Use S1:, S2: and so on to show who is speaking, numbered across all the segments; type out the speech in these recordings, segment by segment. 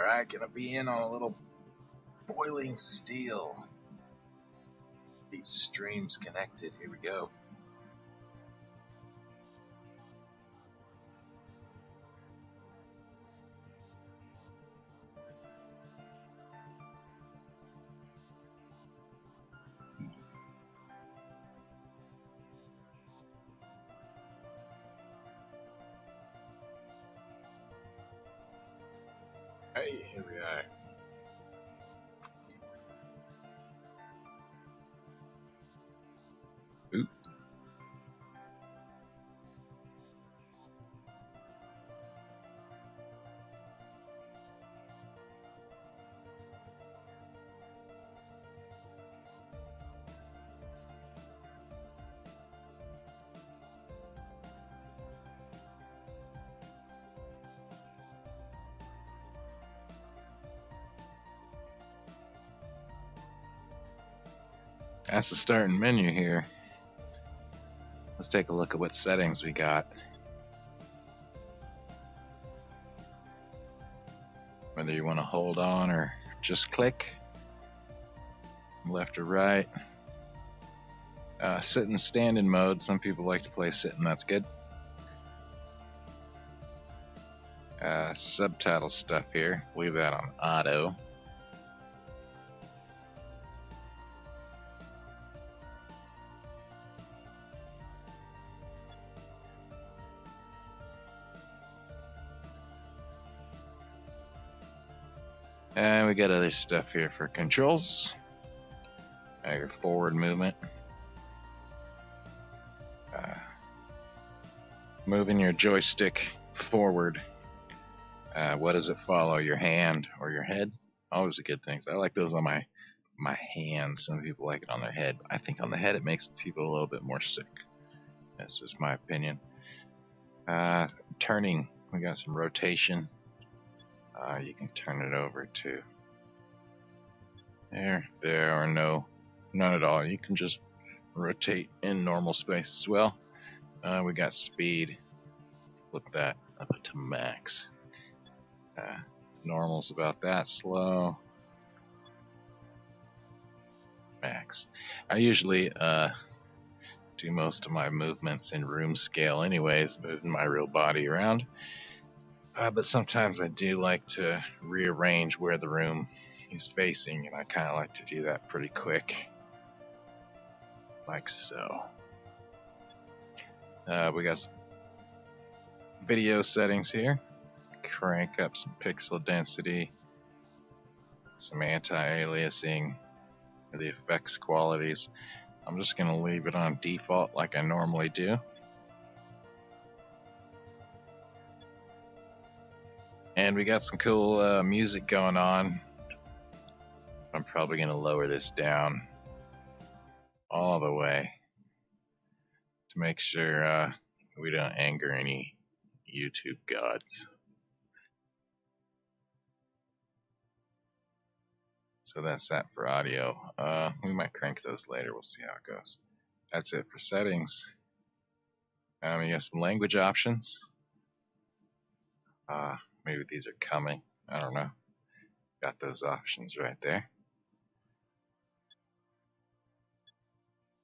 S1: Alright, gonna be in on a little boiling steel. These streams connected. Here we go. Hey, here we are. Oop. That's the starting menu here. Let's take a look at what settings we got. Whether you want to hold on or just click. Left or right. Sit and stand in mode. Some people like to play sit, and that's good. Subtitle stuff here. Leave that on auto. And we got other stuff here for controls. Your forward movement. Moving your joystick forward. What does it follow? Your hand or your head? Always a good thing. So I like those on my hands. Some people like it on their head. I think on the head it makes people a little bit more sick. That's just my opinion. Turning. We got some rotation. You can turn it over to there or no, none at all. You can just rotate in normal space as well. We got speed. Flip that up to max. Normal's about that slow. Max. I usually do most of my movements in room scale anyways, moving my real body around. But sometimes I do like to rearrange where the room is facing, and I kind of like to do that pretty quick. Like so. We got some video settings here. Crank up some pixel density, some anti-aliasing, the effects qualities. I'm just going to leave it on default like I normally do. And we got some cool music going on. I'm probably going to lower this down all the way to make sure we don't anger any YouTube gods. So that's that for audio. We might crank those later. We'll see how it goes. That's it for settings. We got some language options. Maybe these are coming. I don't know. Got those options right there.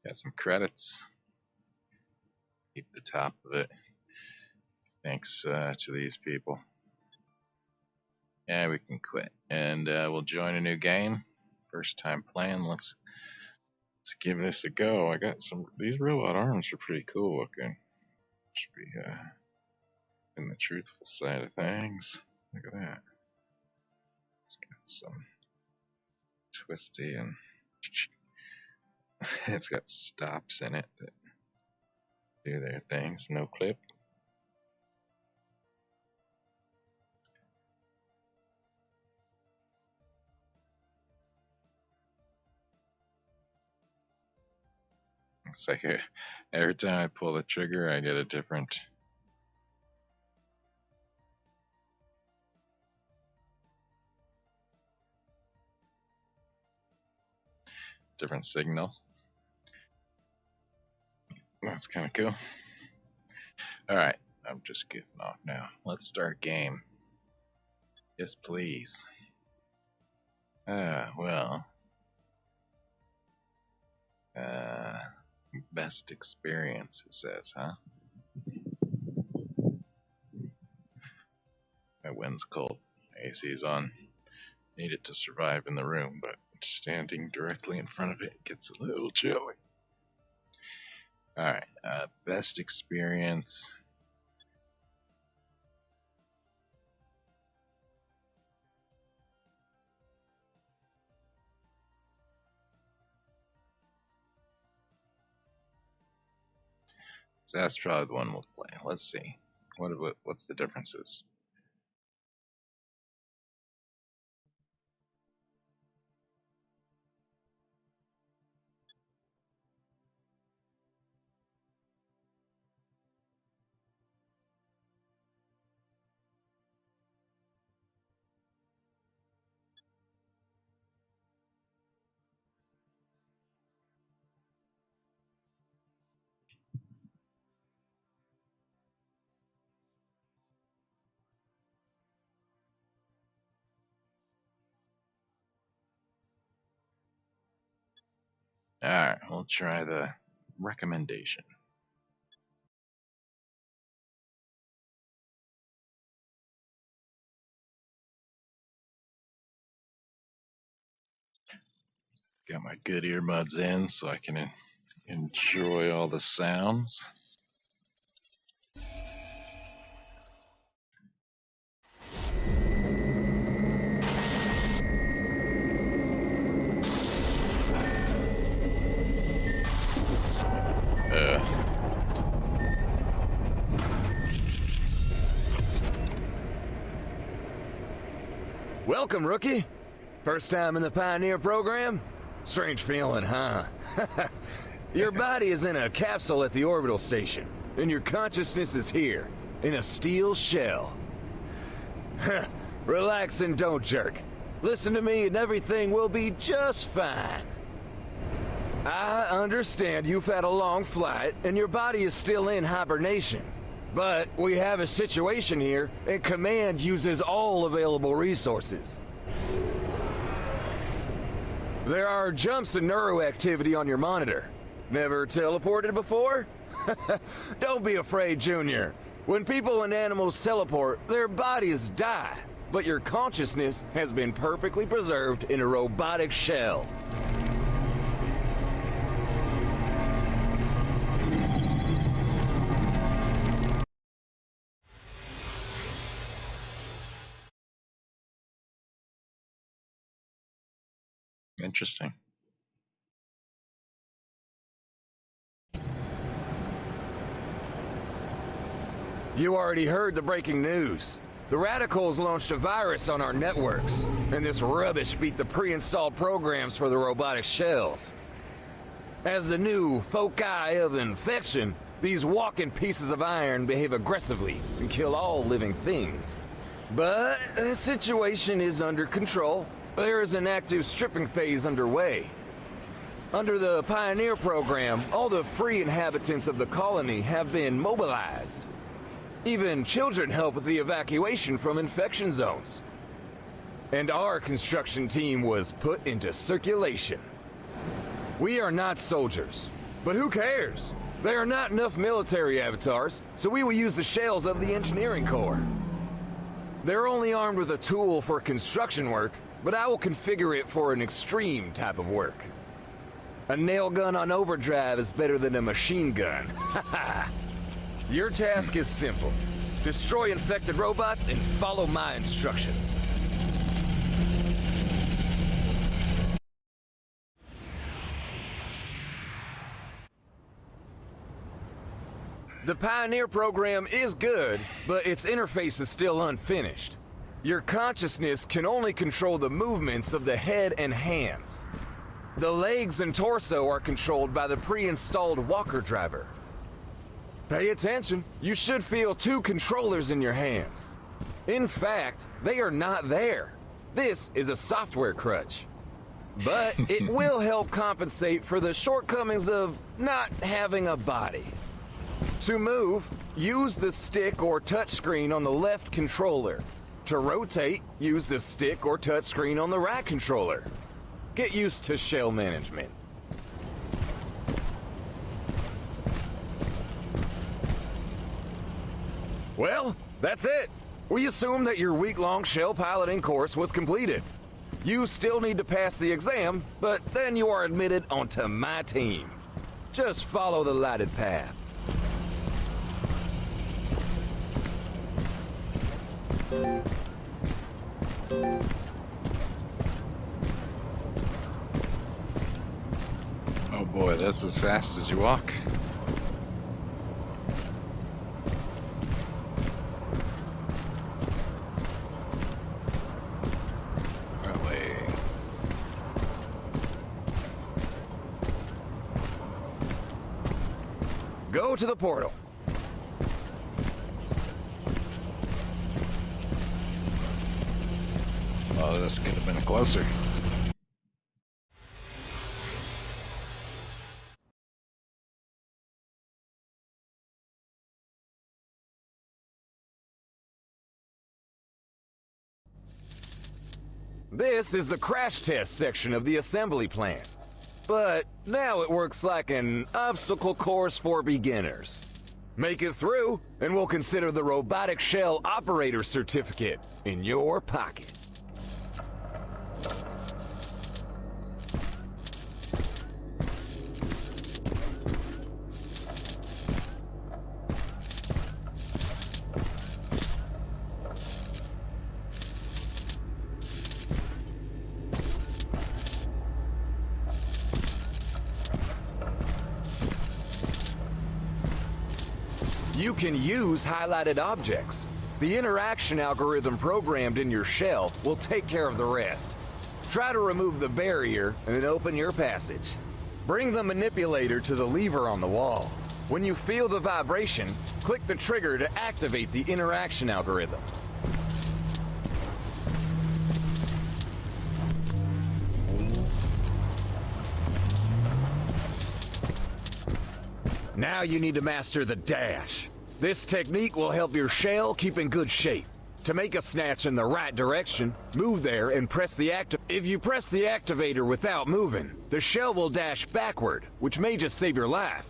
S1: Got some credits. Keep the top of it. Thanks to these people. Yeah, we can quit. And we'll join a new game. First time playing. Let's give this a go. I got some. These robot arms are pretty cool looking. Should be in the truthful side of things. Look at that. It's got some twisty and it's got stops in it that do their things. No clip. It's like every time I pull the trigger, I get a different signal. That's kind of cool. Alright, I'm just getting off now. Let's start a game. Yes, please. Well. Best experience, it says, huh? My wind's cold. AC is on. Need it to survive in the room, but standing directly in front of it gets a little chilly. Alright, best experience. So that's probably the one we'll play. Let's see. What's the differences? Alright, we'll try the recommendation. Got my good earbuds in so I can enjoy all the sounds.
S2: Welcome, rookie. First time in the Pioneer program? Strange feeling, huh? Your body is in a capsule at the orbital station, and your consciousness is here, in a steel shell. Relax and don't jerk. Listen to me and everything will be just fine. I understand you've had a long flight, and your body is still in hibernation. But we have a situation here, and Command uses all available resources. There are jumps in neuroactivity on your monitor. Never teleported before? Don't be afraid, Junior. When people and animals teleport, their bodies die, but your consciousness has been perfectly preserved in a robotic shell.
S1: Interesting.
S2: You already heard the breaking news. The Radicals launched a virus on our networks, and this rubbish beat the pre-installed programs for the robotic shells. As the new foci of infection, these walking pieces of iron behave aggressively and kill all living things. But the situation is under control. There is an active stripping phase underway. Under the Pioneer program, all the free inhabitants of the colony have been mobilized. Even children help with the evacuation from infection zones. And our construction team was put into circulation. We are not soldiers, but who cares? There are not enough military avatars, so we will use the shells of the engineering corps. They're only armed with a tool for construction work, but I will configure it for an extreme type of work. A nail gun on overdrive is better than a machine gun. Haha. Your task is simple. Destroy infected robots and follow my instructions. The Pioneer program is good, but its interface is still unfinished. Your consciousness can only control the movements of the head and hands. The legs and torso are controlled by the pre-installed walker driver. Pay attention, you should feel two controllers in your hands. In fact, they are not there. This is a software crutch. But it will help compensate for the shortcomings of not having a body. To move, use the stick or touchscreen on the left controller. To rotate, use the stick or touchscreen on the right controller. Get used to shell management. Well, that's it. We assume that your week-long shell piloting course was completed. You still need to pass the exam, but then you are admitted onto my team. Just follow the lighted path.
S1: Oh boy, that's as fast as you walk. That way.
S2: Go to the portal.
S1: Oh, this could have been closer.
S2: This is the crash test section of the assembly plan. But now it works like an obstacle course for beginners. Make it through, and we'll consider the robotic shell operator certificate in your pocket. You can use highlighted objects. The interaction algorithm programmed in your shell will take care of the rest. Try to remove the barrier and open your passage. Bring the manipulator to the lever on the wall. When you feel the vibration, click the trigger to activate the interaction algorithm. Now you need to master the dash. This technique will help your shell keep in good shape. To make a snatch in the right direction, move there and press the If you press the activator without moving, the shell will dash backward, which may just save your life.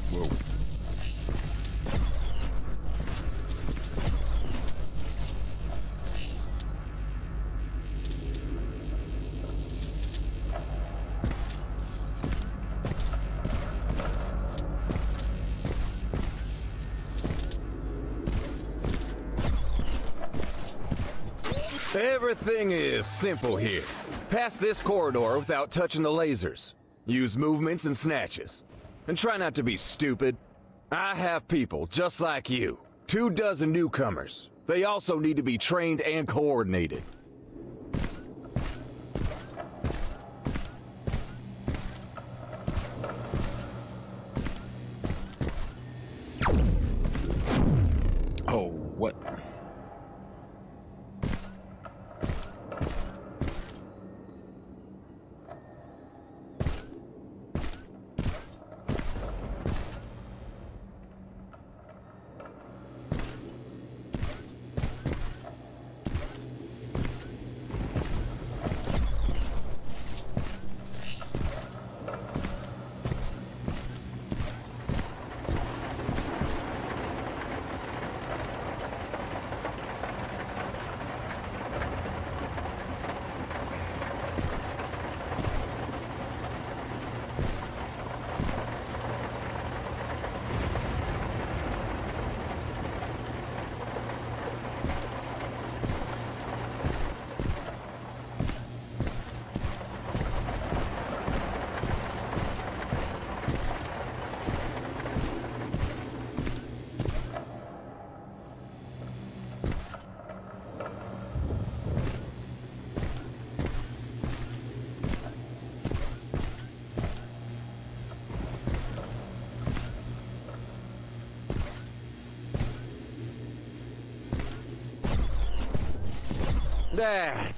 S1: Whoa.
S2: Everything is simple here. Pass this corridor without touching the lasers. Use movements and snatches. And try not to be stupid. I have people just like you. 24 newcomers. They also need to be trained and coordinated.
S1: Oh, what?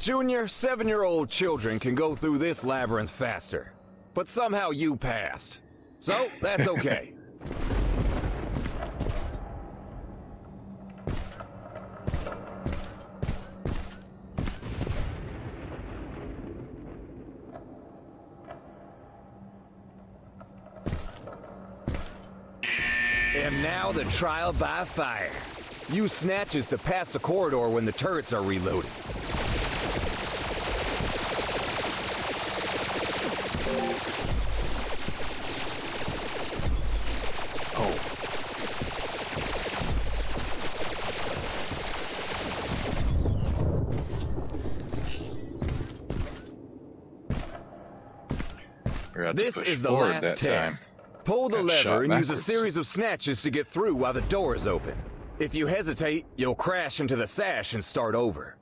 S2: Junior, 7-year-old children can go through this labyrinth faster. But somehow you passed. So, that's okay. And now the trial by fire. Use snatches to pass the corridor when the turrets are reloaded. This is the last test. Pull the lever and use a series of snatches to get through while the door is open. If you hesitate, you'll crash into the sash and start over.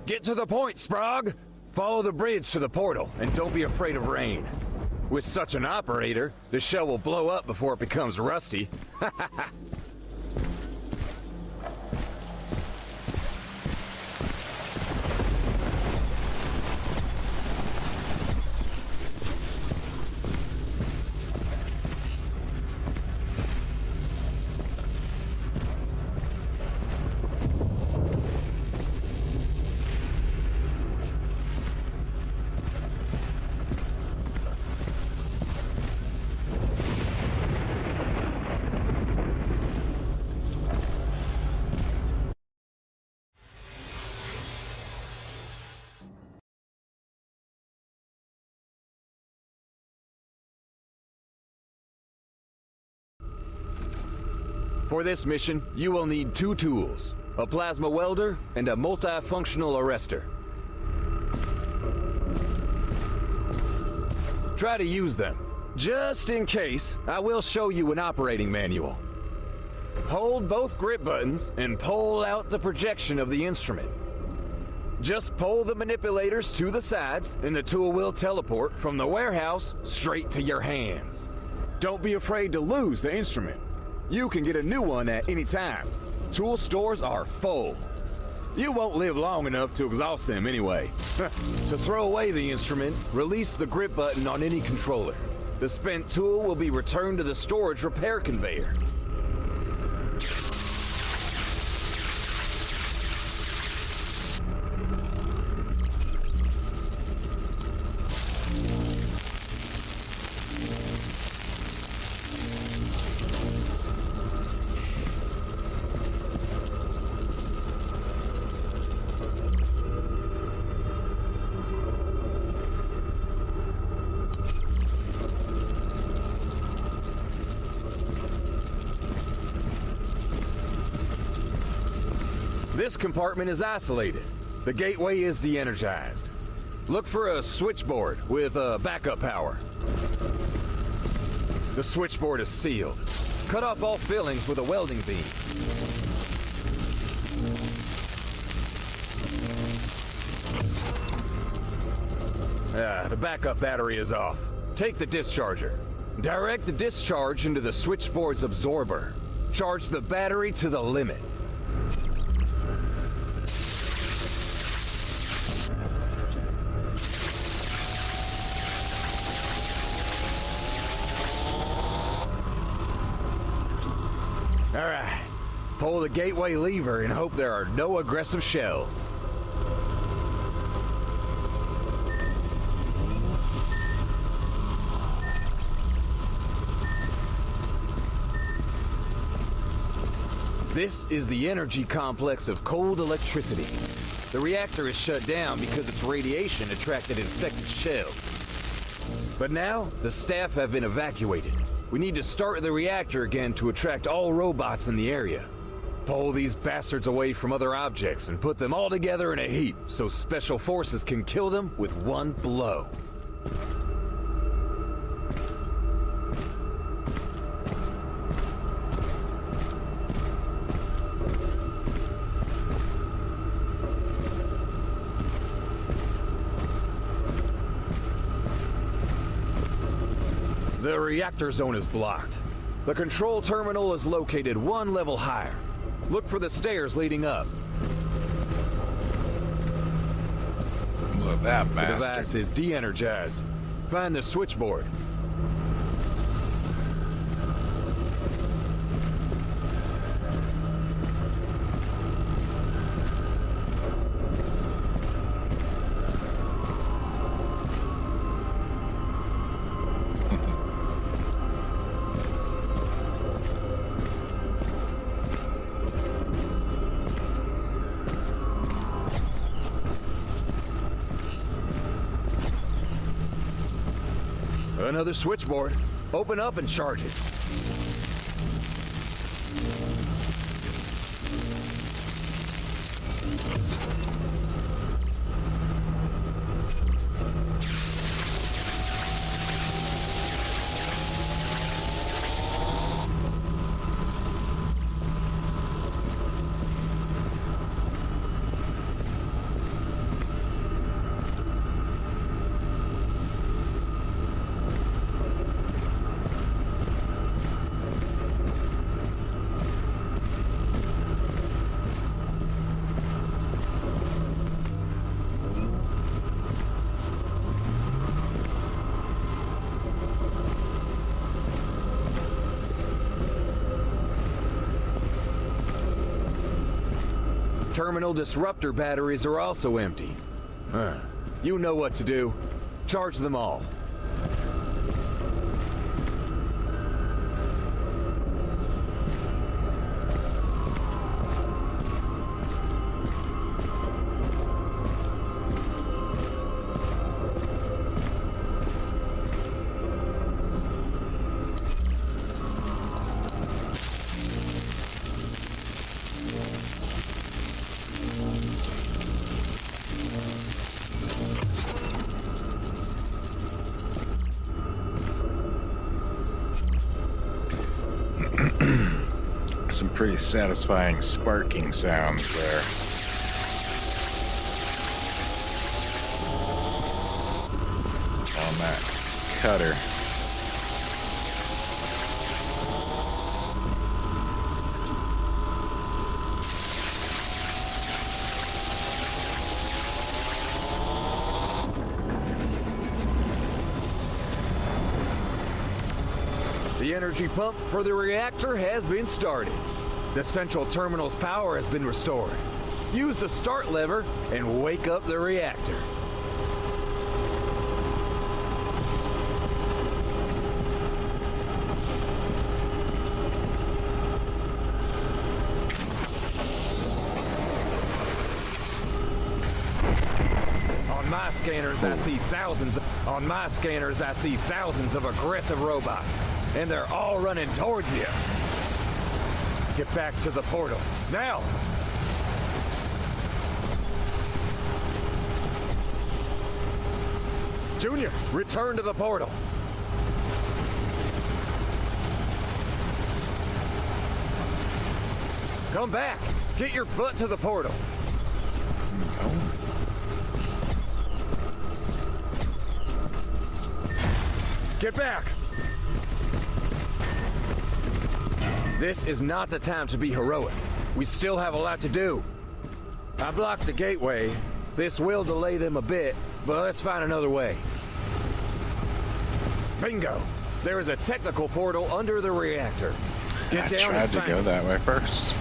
S2: Get to the point, Sprague! Follow the bridge to the portal, and don't be afraid of rain. With such an operator, the shell will blow up before it becomes rusty. For this mission, you will need 2 tools, a plasma welder and a multifunctional arrestor. Try to use them. Just in case, I will show you an operating manual. Hold both grip buttons and pull out the projection of the instrument. Just pull the manipulators to the sides and the tool will teleport from the warehouse straight to your hands. Don't be afraid to lose the instrument. You can get a new one at any time. Tool stores are full. You won't live long enough to exhaust them anyway. To throw away the instrument, release the grip button on any controller. The spent tool will be returned to the storage repair conveyor. This compartment is isolated. The gateway is de-energized. Look for a switchboard with backup power. The switchboard is sealed. Cut off all fillings with a welding beam. The backup battery is off. Take the discharger. Direct the discharge into the switchboard's absorber. Charge the battery to the limit. Alright, pull the gateway lever and hope there are no aggressive shells. This is the energy complex of cold electricity. The reactor is shut down because its radiation attracted infected shells. But now, the staff have been evacuated. We need to start the reactor again to attract all robots in the area. Pull these bastards away from other objects and put them all together in a heap so special forces can kill them with one blow. The reactor zone is blocked. The control terminal is located one level higher. Look for the stairs leading up.
S1: Look at that
S2: The
S1: bastard.
S2: device is de-energized. Find the switchboard. Another switchboard. Open up and charge it. Terminal disruptor batteries are also empty. You know what to do. Charge them all.
S1: Some pretty satisfying sparking sounds there. On that cutter.
S2: The energy pump for the reactor has been started. The central terminal's power has been restored. Use the start lever and wake up the reactor. On my scanners, I see thousands of aggressive robots, and they're all running towards you. Get back to the portal, now! Junior, return to the portal. Come back! Get your butt to the portal. Get back! This is not the time to be heroic. We still have a lot to do. I blocked the gateway. This will delay them a bit, but let's find another way. Bingo! There is a technical portal under the reactor. Get down
S1: I
S2: and
S1: tried to
S2: find
S1: go
S2: it.
S1: that way first.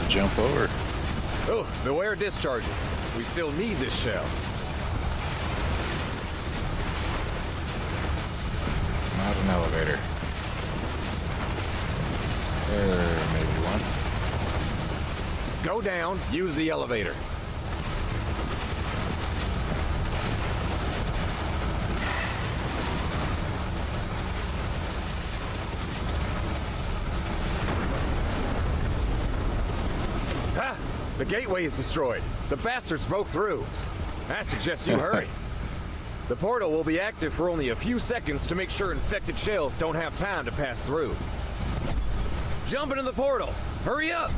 S1: Jump over.
S2: Oh, beware discharges. We still need this shell.
S1: Not an elevator. Maybe one.
S2: Go down, use the elevator. The gateway is destroyed. The bastards broke through. I suggest you hurry. The portal will be active for only a few seconds to make sure infected shells don't have time to pass through. Jump into the portal! Hurry up!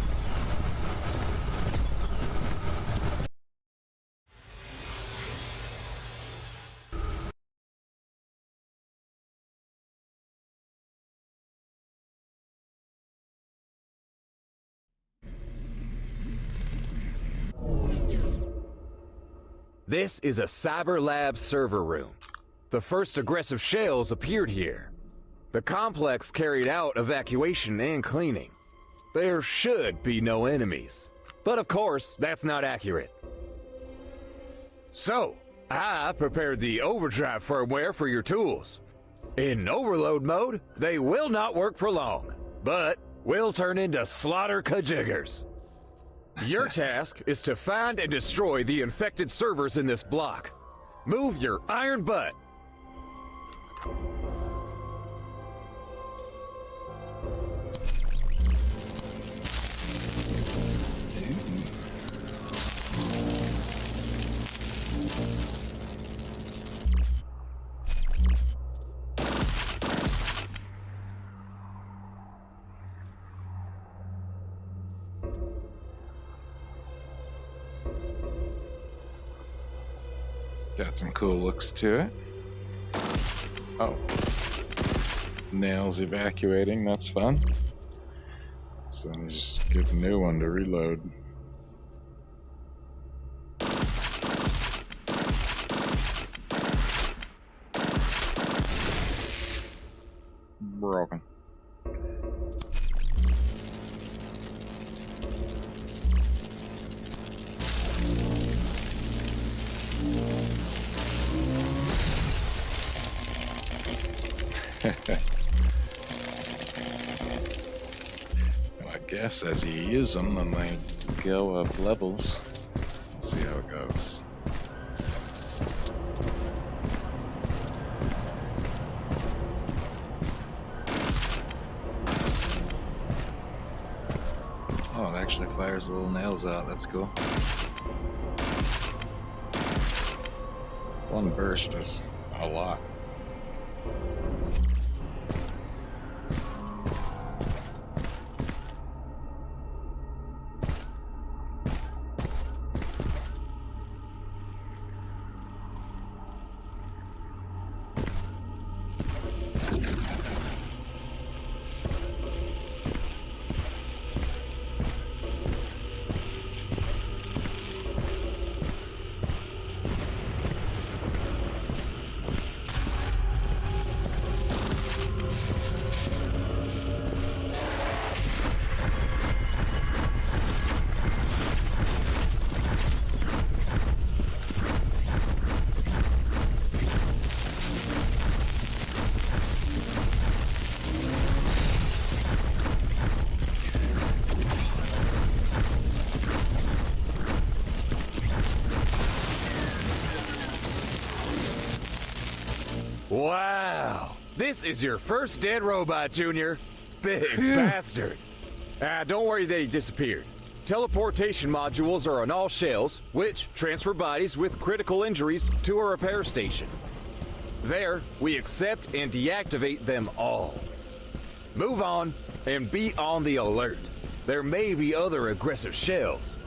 S2: This is a Cyber Lab server room. The first aggressive shells appeared here. The complex carried out evacuation and cleaning. There should be no enemies. But of course, that's not accurate. So, I prepared the overdrive firmware for your tools. In overload mode, they will not work for long, but will turn into slaughter kajiggers. Your task is to find and destroy the infected servers in this block. Move your iron butt.
S1: Got some cool looks to it. Oh. Nails evacuating, that's fun. So let me just get a new one to reload. Broken. I guess as you use them, then they go up levels. Let's see how it goes. Oh, it actually fires the little nails out. That's cool. One burst is a lot.
S2: Wow! This is your first dead robot, Junior. Big bastard. Don't worry that he disappeared. Teleportation modules are on all shells, which transfer bodies with critical injuries to a repair station. There, we accept and deactivate them all. Move on, and be on the alert. There may be other aggressive shells.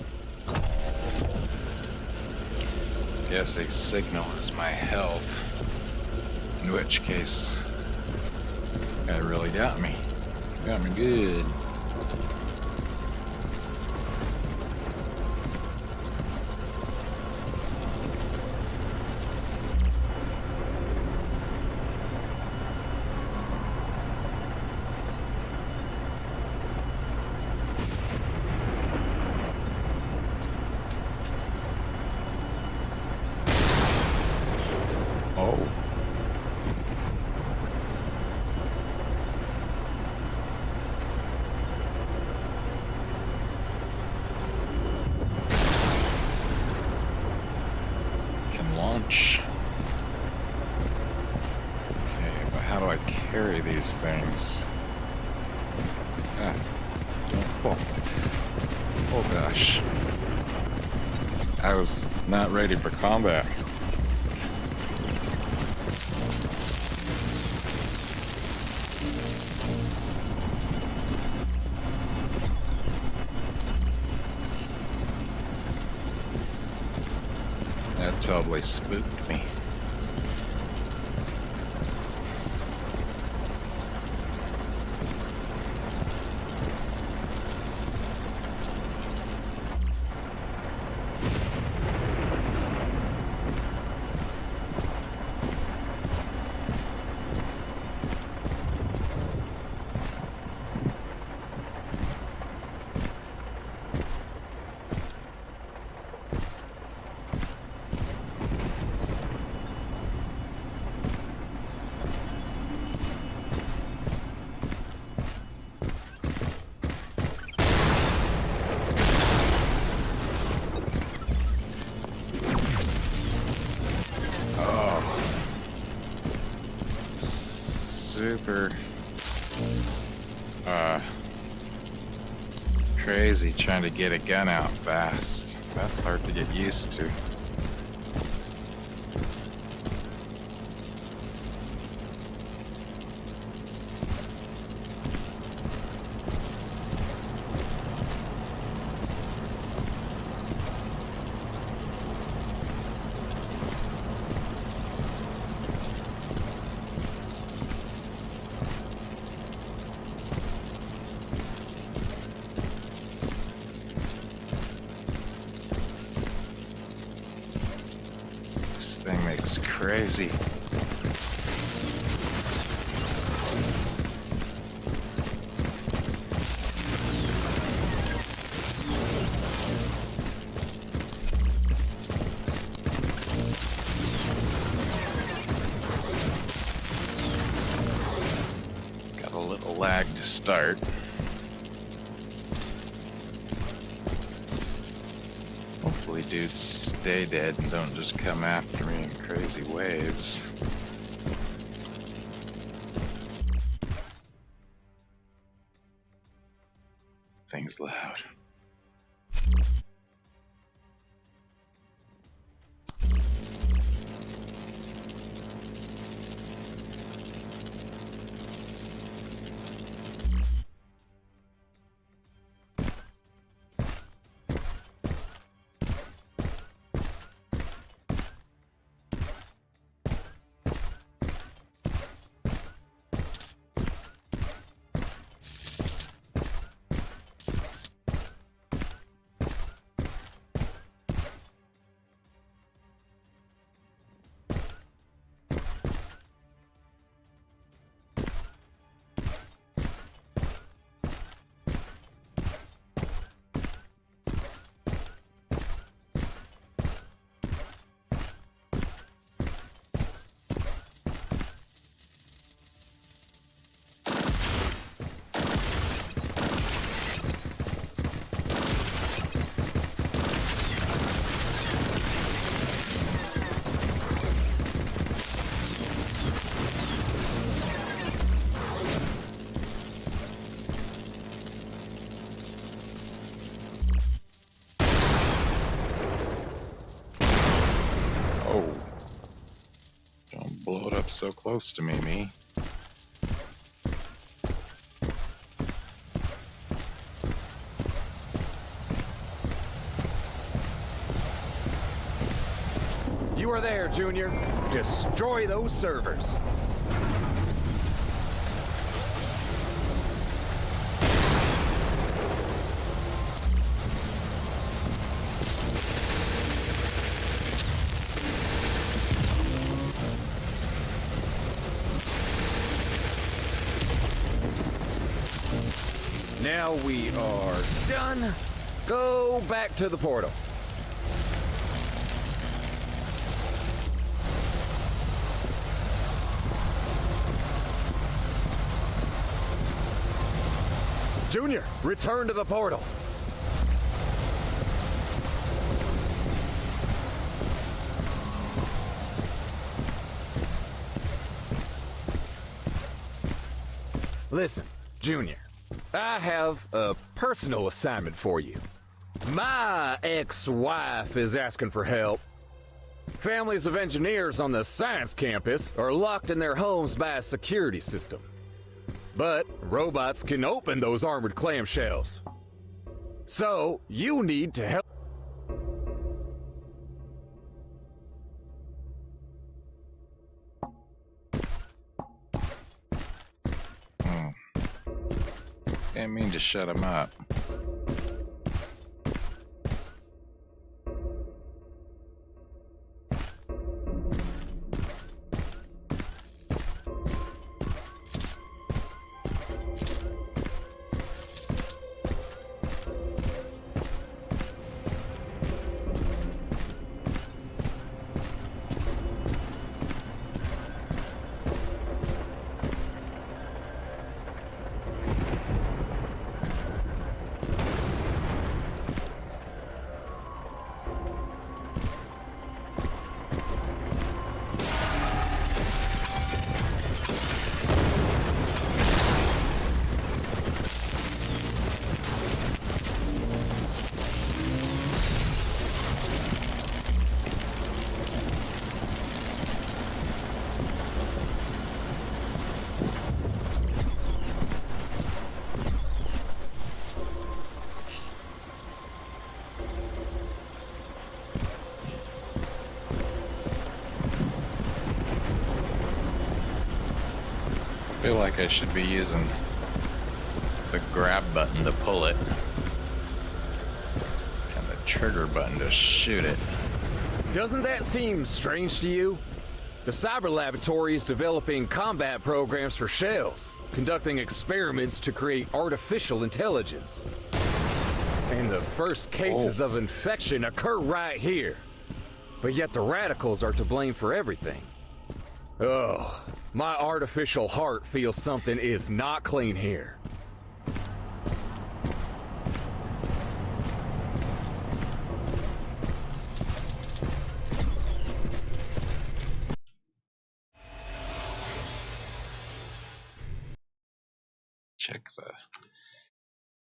S1: Guess a signal is my health. In which case, that really got me. Got me good. Oh. Can launch. Okay, but how do I carry these things? Ah, don't. Oh gosh. I was not ready for combat. That totally spooked me. Super crazy trying to get a gun out fast. That's hard to get used to. This thing makes crazy. Got a little lag to start. Hopefully dudes stay dead and don't just come after me in crazy waves. Thing's loud. Oh. Don't blow it up so close to me.
S2: You are there, Junior. Destroy those servers. Now we are done. Go back to the portal. Junior, return to the portal. Listen, Junior, I have a personal assignment for you. My ex-wife is asking for help. Families of engineers on the science campus are locked in their homes by a security system. But robots can open those armored clamshells. So, you need to help.
S1: Didn't mean to shut him up. I feel like I should be using the grab button to pull it and the trigger button to shoot it.
S2: Doesn't that seem strange to you? The Cyber Laboratory is developing combat programs for shells, conducting experiments to create artificial intelligence. And the first cases of infection occur right here. But yet the radicals are to blame for everything. Oh, my artificial heart feels something is not clean here.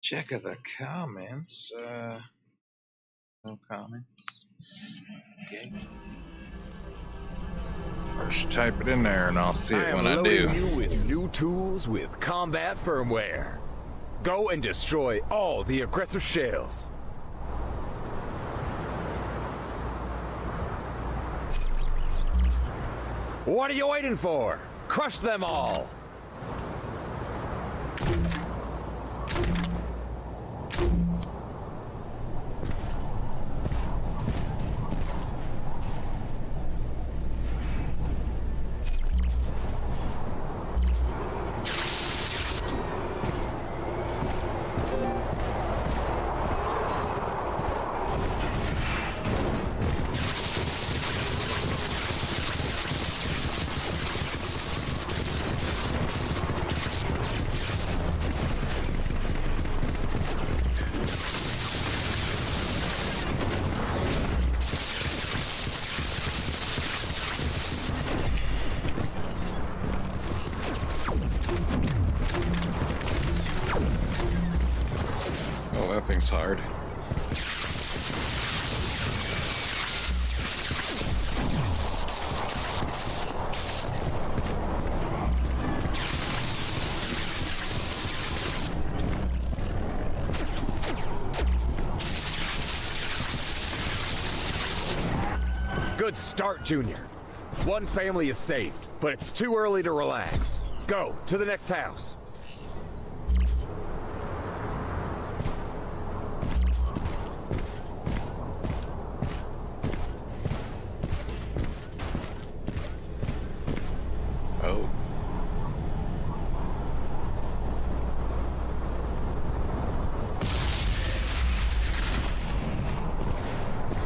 S1: Check the comments. No comments. Okay. First type it in there and I'll see it when I do.
S2: I am loading you with new tools with combat firmware. Go and destroy all the aggressive shells. What are you waiting for? Crush them all!
S1: Oh, that thing's hard.
S2: Good start, Junior. One family is saved, but it's too early to relax. Go to the next house.
S1: Oh.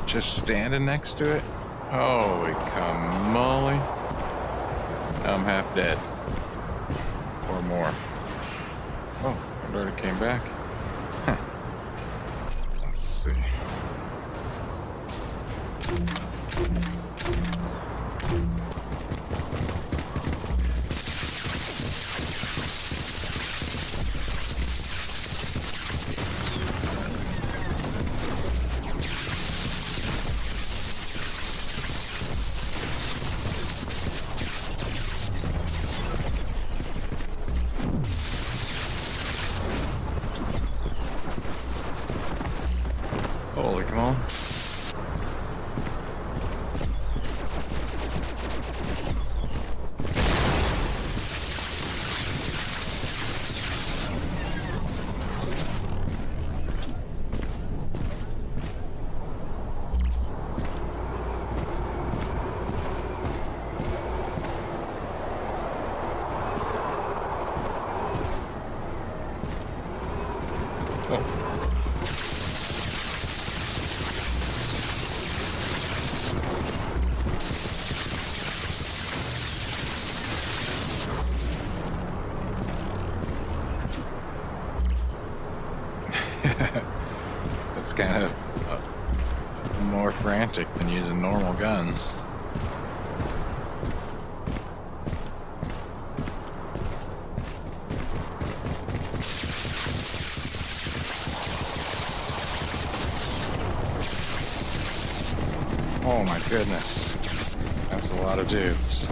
S1: Just standing next to it? Holy camole. I'm half dead. Or more. Oh, it already came back. Huh. Let's see. Come on. It's kind of more frantic than using normal guns. Oh my goodness, that's a lot of dudes.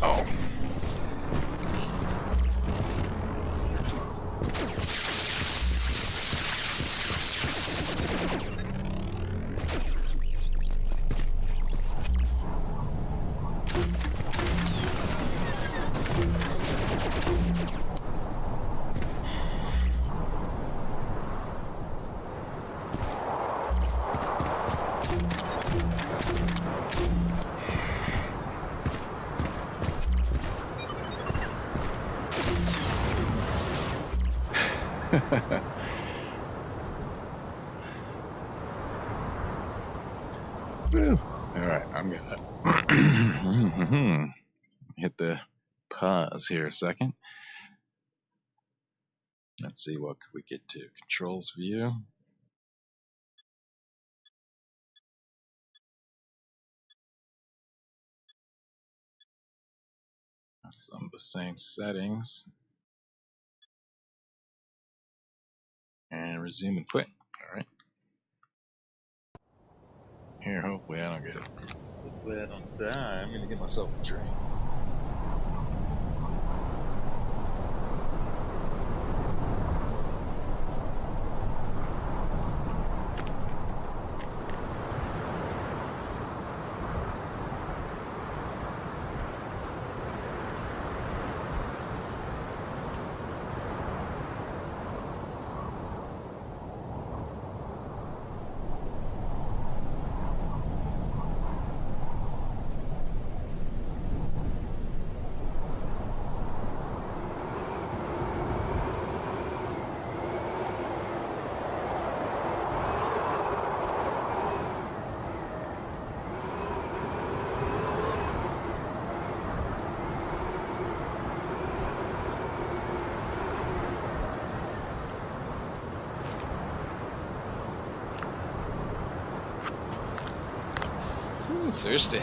S1: Oh. Alright, I'm gonna hit the pause here a second. Let's see, what could we get to? Controls view. Some of the same settings. And resume and quit. Alright. Here, hopefully I don't get it. Hopefully I don't die. I'm gonna get myself a drink. Ooh, thirsty.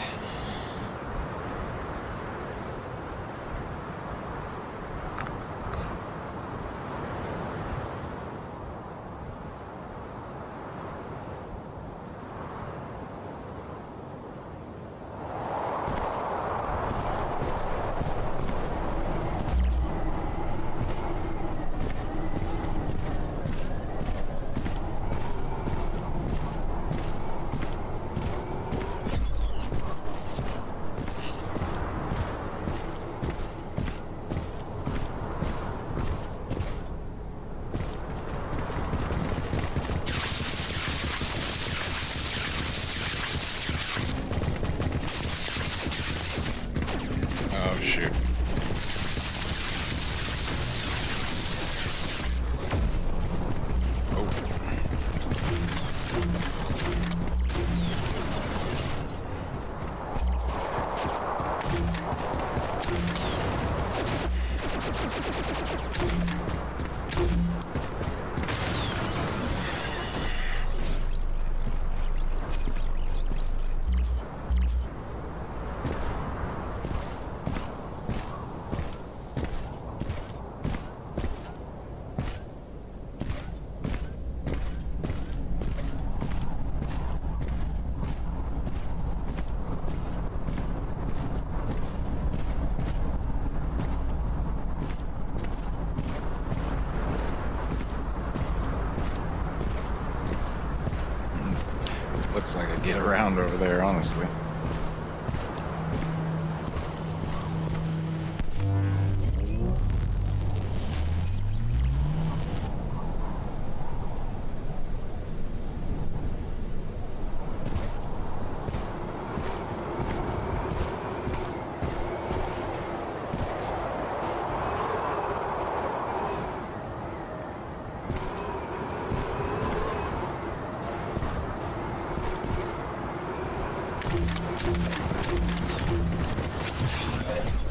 S1: Looks like I get around over there, honestly.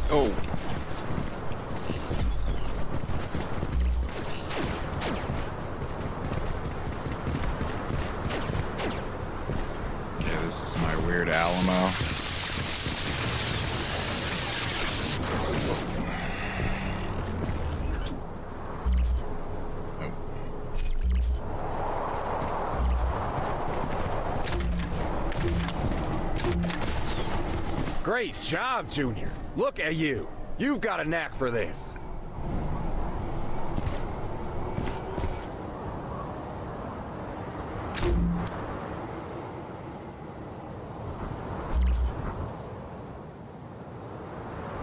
S1: Oh. Okay, this is my weird Alamo.
S2: Great job, Junior. Look at you. You've got a knack for this.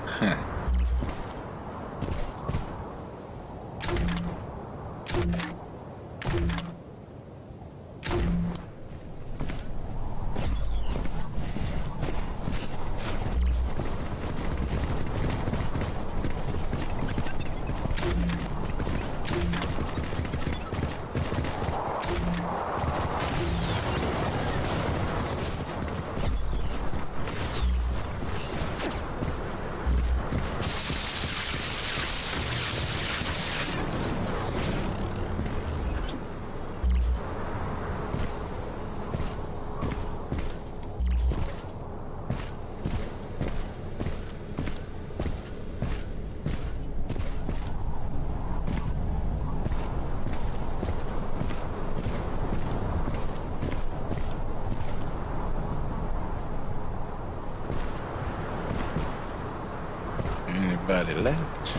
S1: Huh. Anybody left?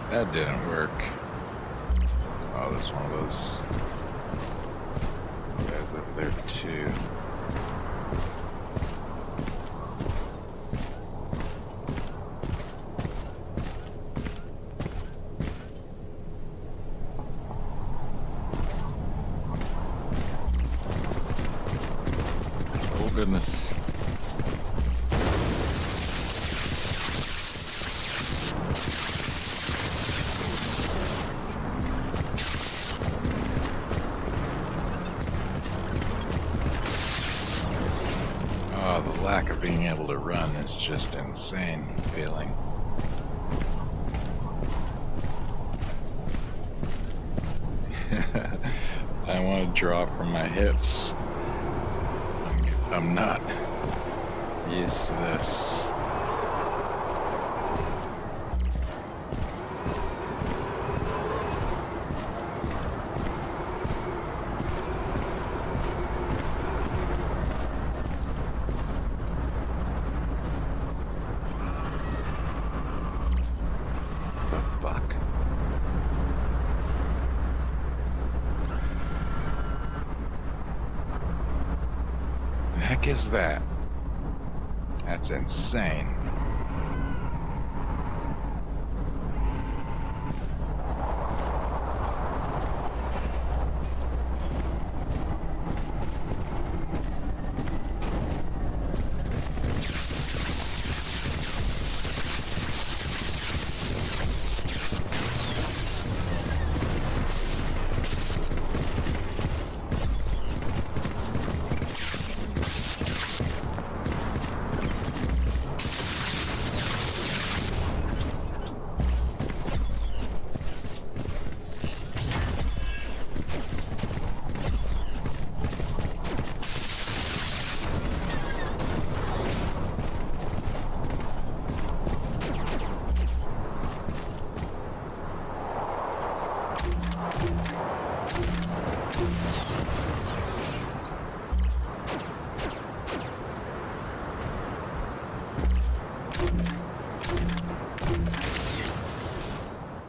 S1: That didn't work. Oh, there's one of those guys over there too. Oh goodness. The lack of being able to run is just insane feeling. I want to draw from my hips. I'm not used to this. The fuck? The heck is that? That's insane.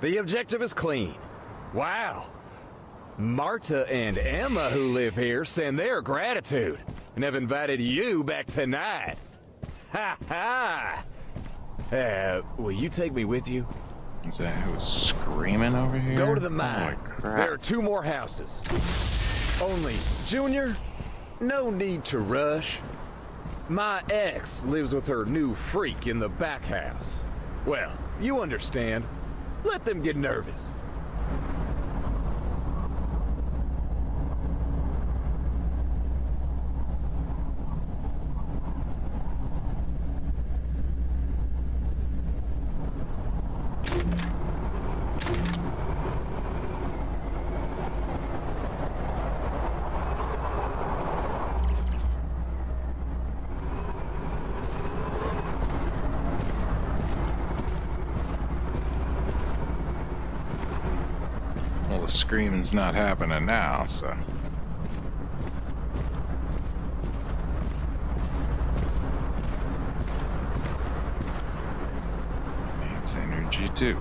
S2: The objective is clean. Wow. Marta and Emma, who live here, send their gratitude and have invited you back tonight. Ha ha! Will you take me with you?
S1: Is that who's screaming over here?
S2: Go to the mine.
S1: Holy crap.
S2: There are 2 more houses. Only, Junior, no need to rush. My ex lives with her new freak in the back house. Well, you understand. Let them get nervous.
S1: Well, the screaming's not happening now, so. Needs energy too.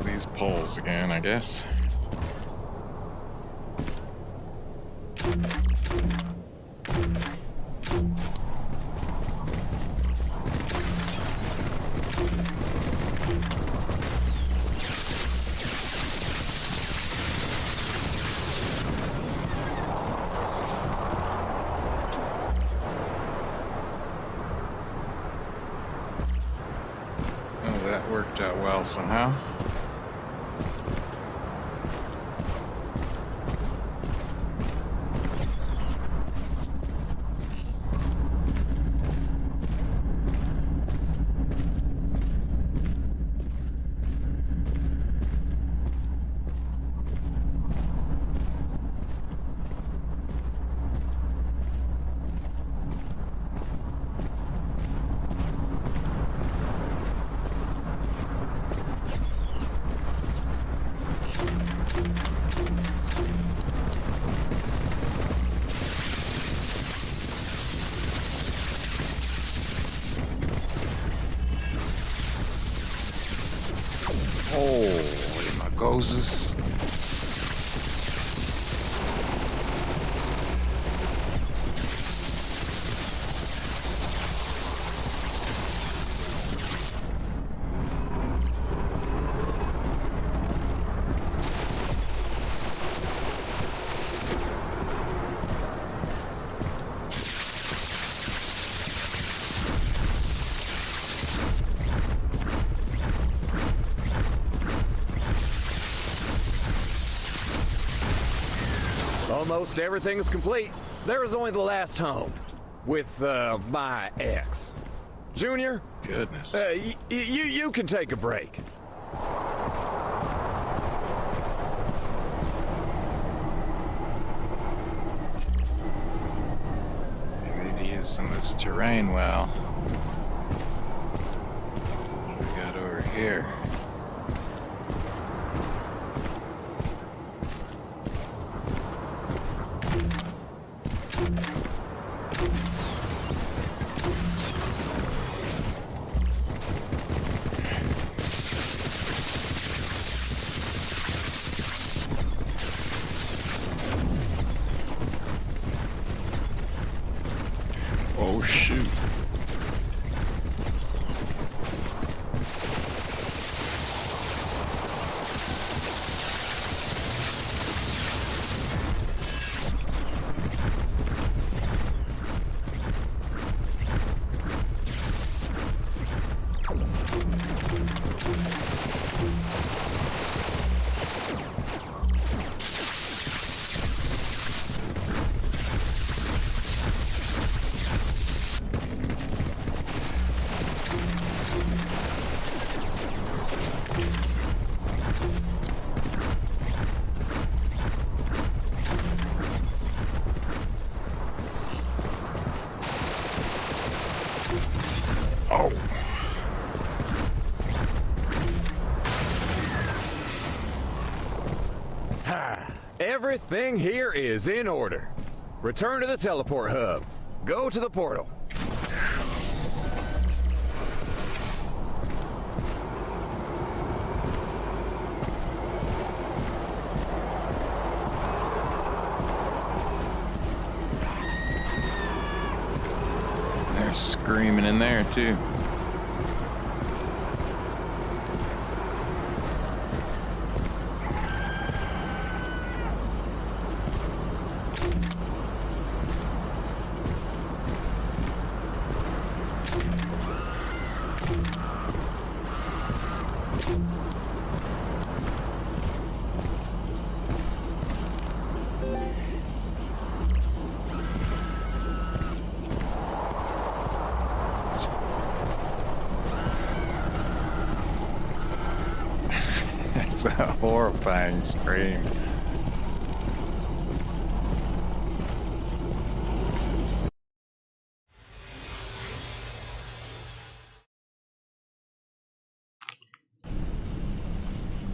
S1: These poles again, I guess. Oh, that worked out well somehow. Holy my gozes.
S2: Almost everything is complete. There is only the last home. With, my ex. Junior?
S1: Goodness.
S2: You can take a break.
S1: We need to use some of this terrain well. What do we got over here? Oh shoot. Oh.
S2: Everything here is in order. Return to the teleport hub. Go to the portal.
S1: They're screaming in there too. It's a horrifying scream.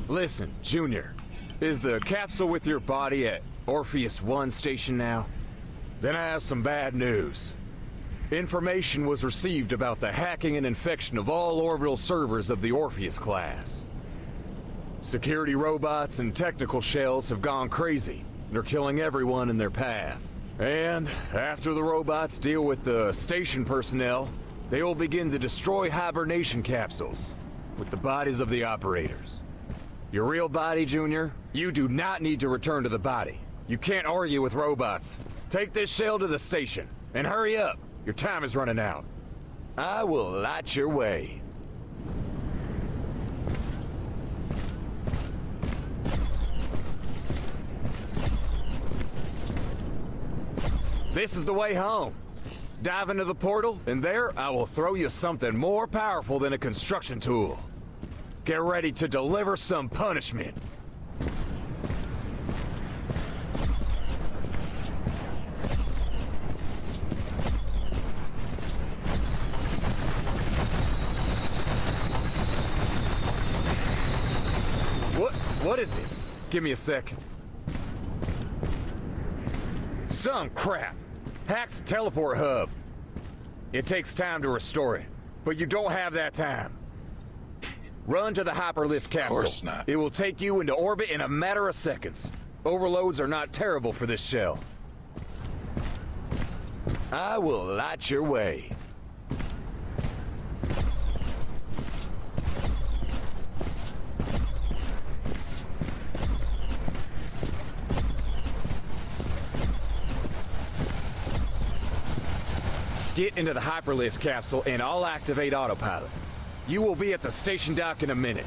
S2: Listen, Junior. Is the capsule with your body at Orpheus 1 station now? Then I have some bad news. Information was received about the hacking and infection of all orbital servers of the Orpheus class. Security robots and technical shells have gone crazy. They're killing everyone in their path. And after the robots deal with the station personnel, they will begin to destroy hibernation capsules with the bodies of the operators. Your real body, Junior, you do not need to return to the body. You can't argue with robots. Take this shell to the station, and hurry up. Your time is running out. I will light your way. This is the way home. Dive into the portal, and there I will throw you something more powerful than a construction tool. Get ready to deliver some punishment. What is it? Give me a sec. Some crap. Hacked teleport hub. It takes time to restore it, but you don't have that time. Run to the hyperlift capsule.
S1: Of course not.
S2: It will take you into orbit in a matter of seconds. Overloads are not terrible for this shell. I will light your way. Get into the hyperlift capsule and I'll activate autopilot. You will be at the station dock in a minute.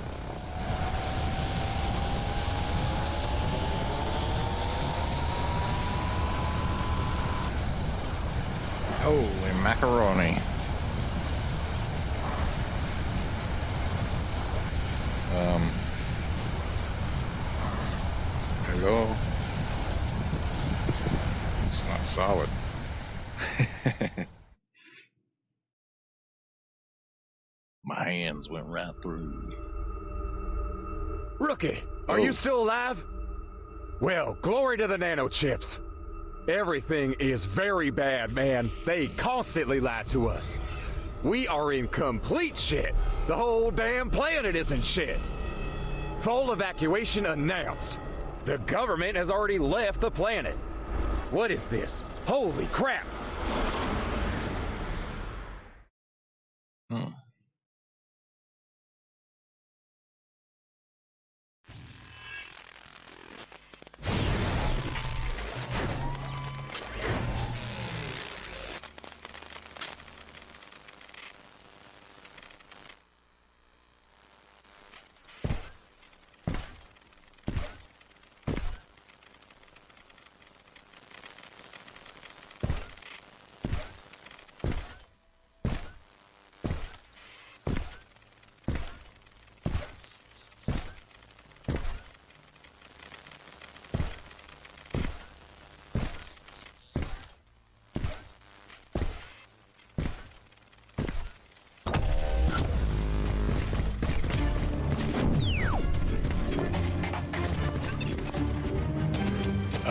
S1: Holy macaroni. Hello? It's not solid. My hands went right through.
S2: Rookie, are you still alive? Well, glory to the nanochips. Everything is very bad, man. They constantly lie to us. We are in complete shit. The whole damn planet is in shit. Full evacuation announced. The government has already left the planet. What is this? Holy crap!
S1: Hmm.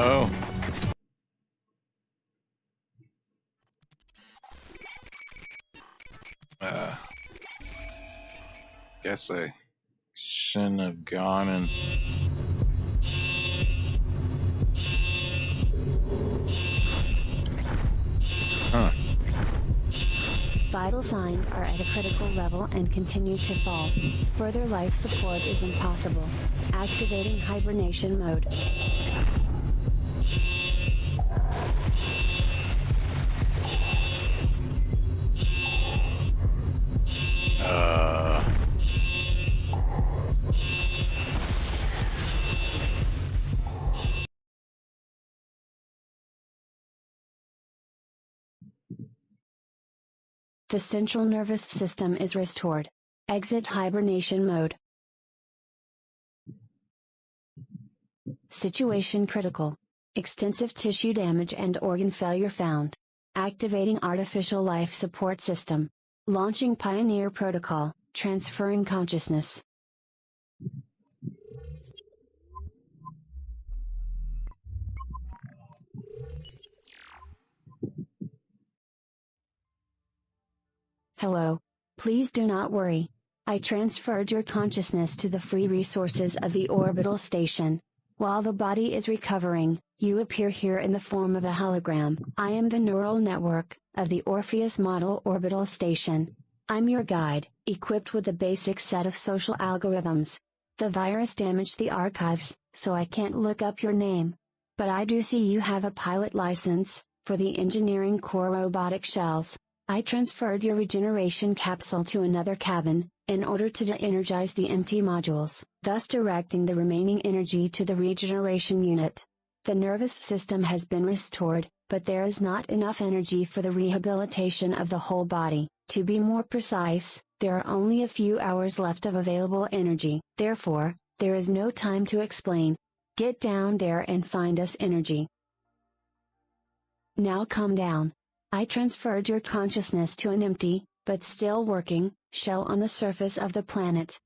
S1: Oh. Guess I shouldn't have gone and... Huh.
S3: Vital signs are at a critical level and continue to fall. Further life support is impossible. Activating hibernation mode. The central nervous system is restored. Exit hibernation mode. Situation critical. Extensive tissue damage and organ failure found. Activating artificial life support system. Launching Pioneer protocol, transferring consciousness. Hello. Please do not worry. I transferred your consciousness to the free resources of the orbital station. While the body is recovering, you appear here in the form of a hologram. I am the neural network of the Orpheus Model Orbital Station. I'm your guide, equipped with a basic set of social algorithms. The virus damaged the archives, so I can't look up your name. But I do see you have a pilot license for the engineering core robotic shells. I transferred your regeneration capsule to another cabin, in order to de-energize the empty modules, thus directing the remaining energy to the regeneration unit. The nervous system has been restored, but there is not enough energy for the rehabilitation of the whole body. To be more precise, there are only a few hours left of available energy. Therefore, there is no time to explain. Get down there and find us energy. Now calm down. I transferred your consciousness to an empty, but still working, shell on the surface of the planet.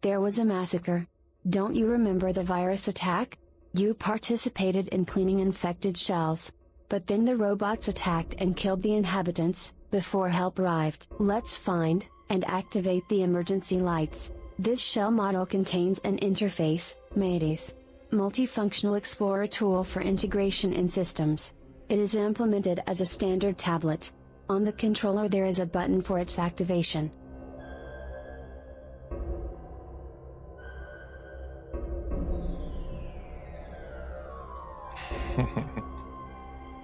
S3: There was a massacre. Don't you remember the virus attack? You participated in cleaning infected shells. But then the robots attacked and killed the inhabitants, before help arrived. Let's find, and activate the emergency lights. This shell model contains an interface, MADIS, Multifunctional Explorer tool for integration in systems. It is implemented as a standard tablet. On the controller there is a button for its activation.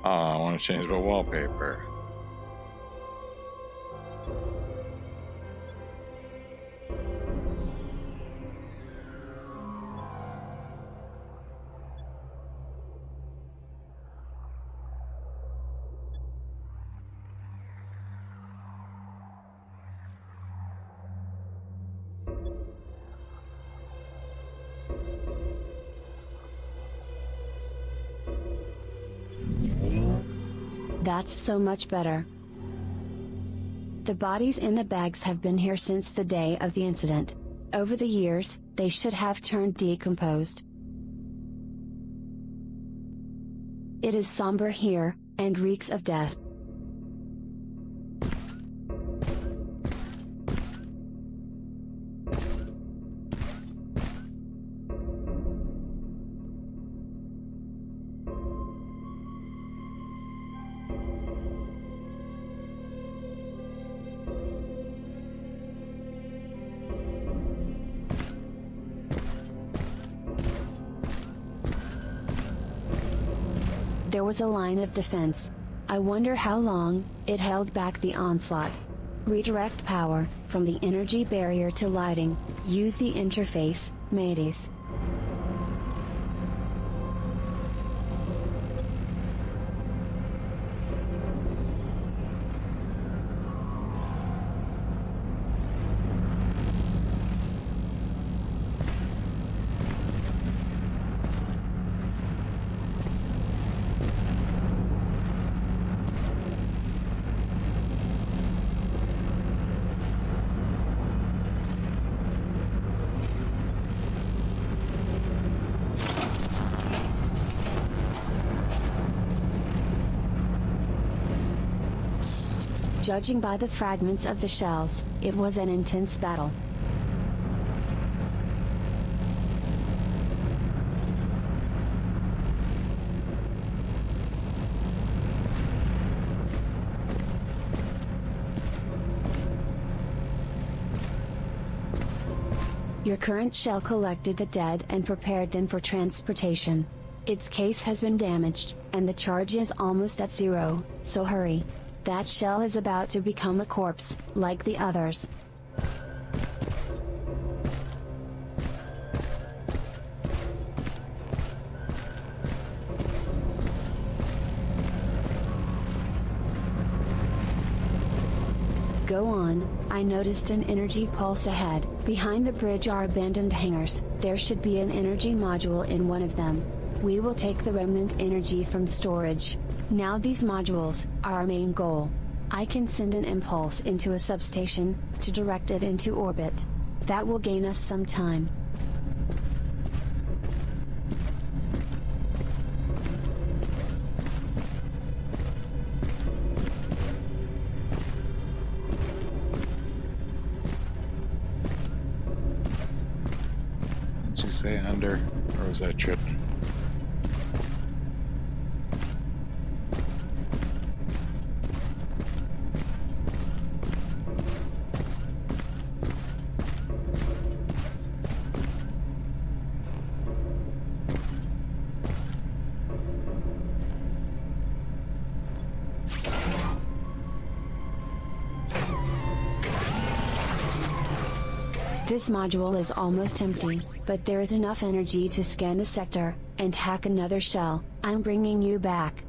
S1: Oh, I want to change my wallpaper.
S3: That's so much better. The bodies in the bags have been here since the day of the incident. Over the years, they should have turned decomposed. It is somber here, and reeks of death. There was a line of defense. I wonder how long it held back the onslaught. Redirect power from the energy barrier to lighting. Use the interface, mateys. Judging by the fragments of the shells, it was an intense battle. Your current shell collected the dead and prepared them for transportation. Its case has been damaged, and the charge is almost at zero, so hurry. That shell is about to become a corpse, like the others. Go on, I noticed an energy pulse ahead. Behind the bridge are abandoned hangars. There should be an energy module in one of them. We will take the remnant energy from storage. Now these modules are our main goal. I can send an impulse into a substation to direct it into orbit. That will gain us some time.
S1: Did you say under, or was I tripping?
S3: This module is almost empty, but there is enough energy to scan the sector, and hack another shell. I'm bringing you back.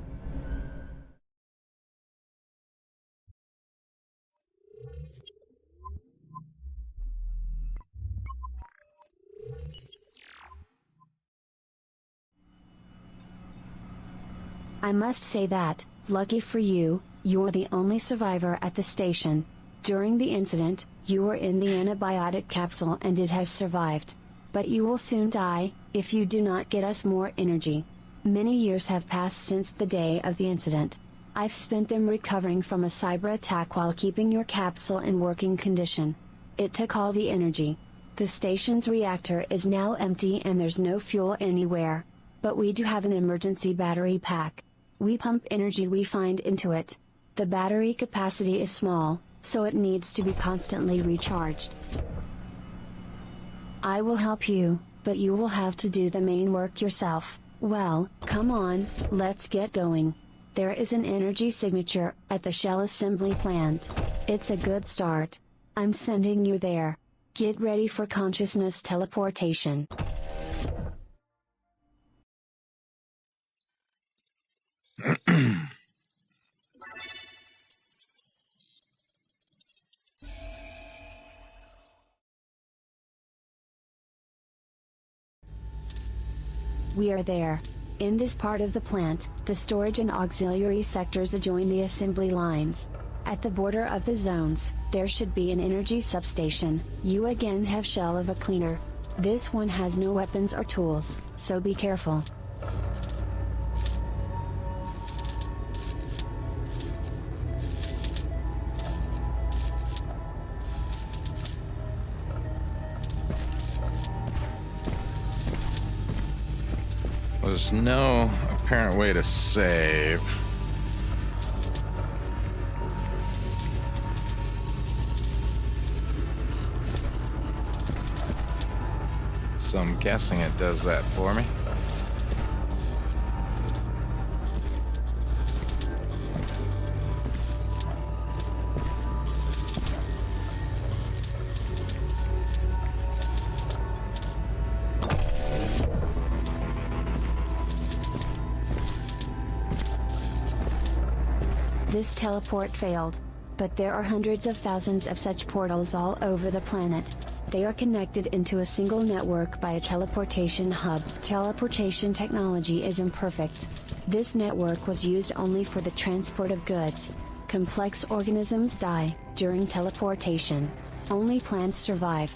S3: I must say that, lucky for you, you're the only survivor at the station. During the incident, you were in the antibiotic capsule and it has survived. But you will soon die, if you do not get us more energy. Many years have passed since the day of the incident. I've spent them recovering from a cyber attack while keeping your capsule in working condition. It took all the energy. The station's reactor is now empty and there's no fuel anywhere. But we do have an emergency battery pack. We pump energy we find into it. The battery capacity is small, so it needs to be constantly recharged. I will help you, but you will have to do the main work yourself. Well, come on, let's get going. There is an energy signature at the shell assembly plant. It's a good start. I'm sending you there. Get ready for consciousness teleportation. We are there. In this part of the plant, the storage and auxiliary sectors adjoin the assembly lines. At the border of the zones, there should be an energy substation. You again have shell of a cleaner. This one has no weapons or tools, so be careful.
S1: There's no apparent way to save. So I'm guessing it does that for me.
S3: This teleport failed. But there are hundreds of thousands of such portals all over the planet. They are connected into a single network by a teleportation hub. Teleportation technology is imperfect. This network was used only for the transport of goods. Complex organisms die during teleportation. Only plants survive.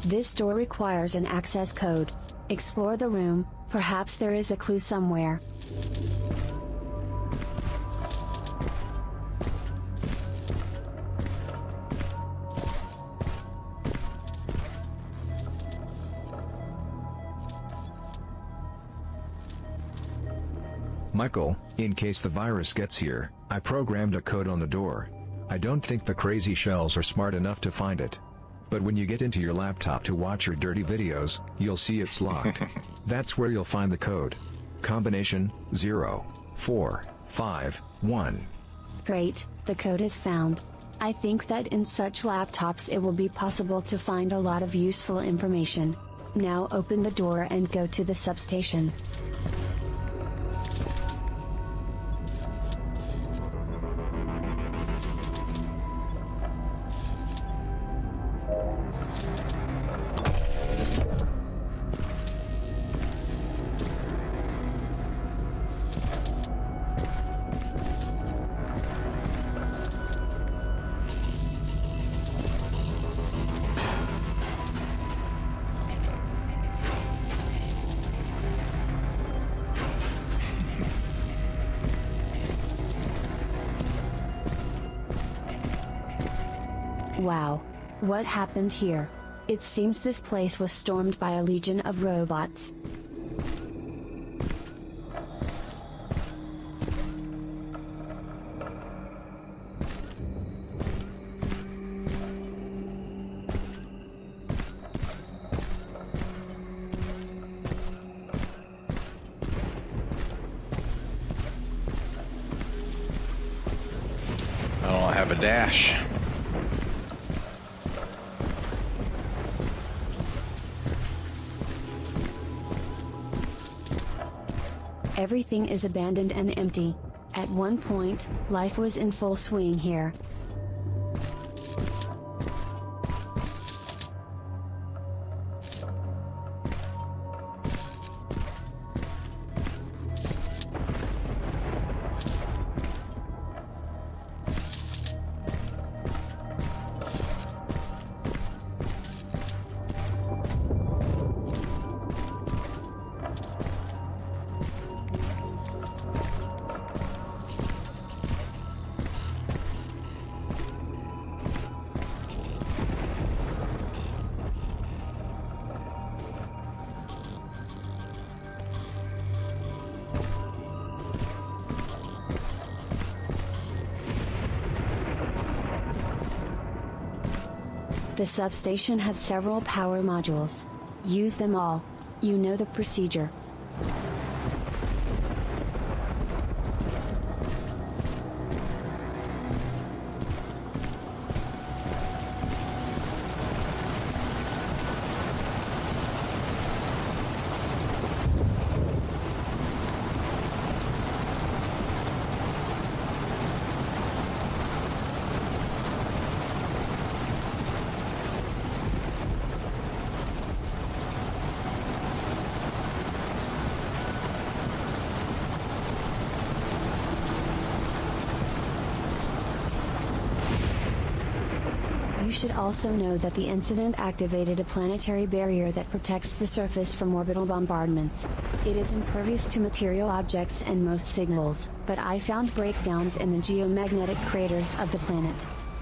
S3: This door requires an access code. Explore the room, perhaps there is a clue somewhere.
S4: Michael, in case the virus gets here, I programmed a code on the door. I don't think the crazy shells are smart enough to find it. But when you get into your laptop to watch your dirty videos, you'll see it's locked. That's where you'll find the code. Combination 0451.
S3: Great, the code is found. I think that in such laptops it will be possible to find a lot of useful information. Now open the door and go to the substation. Wow. What happened here? It seems this place was stormed by a legion of robots.
S1: I don't have a dash.
S3: Everything is abandoned and empty. At one point, life was in full swing here. The substation has several power modules. Use them all. You know the procedure. You should also know that the incident activated a planetary barrier that protects the surface from orbital bombardments. It is impervious to material objects and most signals, but I found breakdowns in the geomagnetic craters of the planet.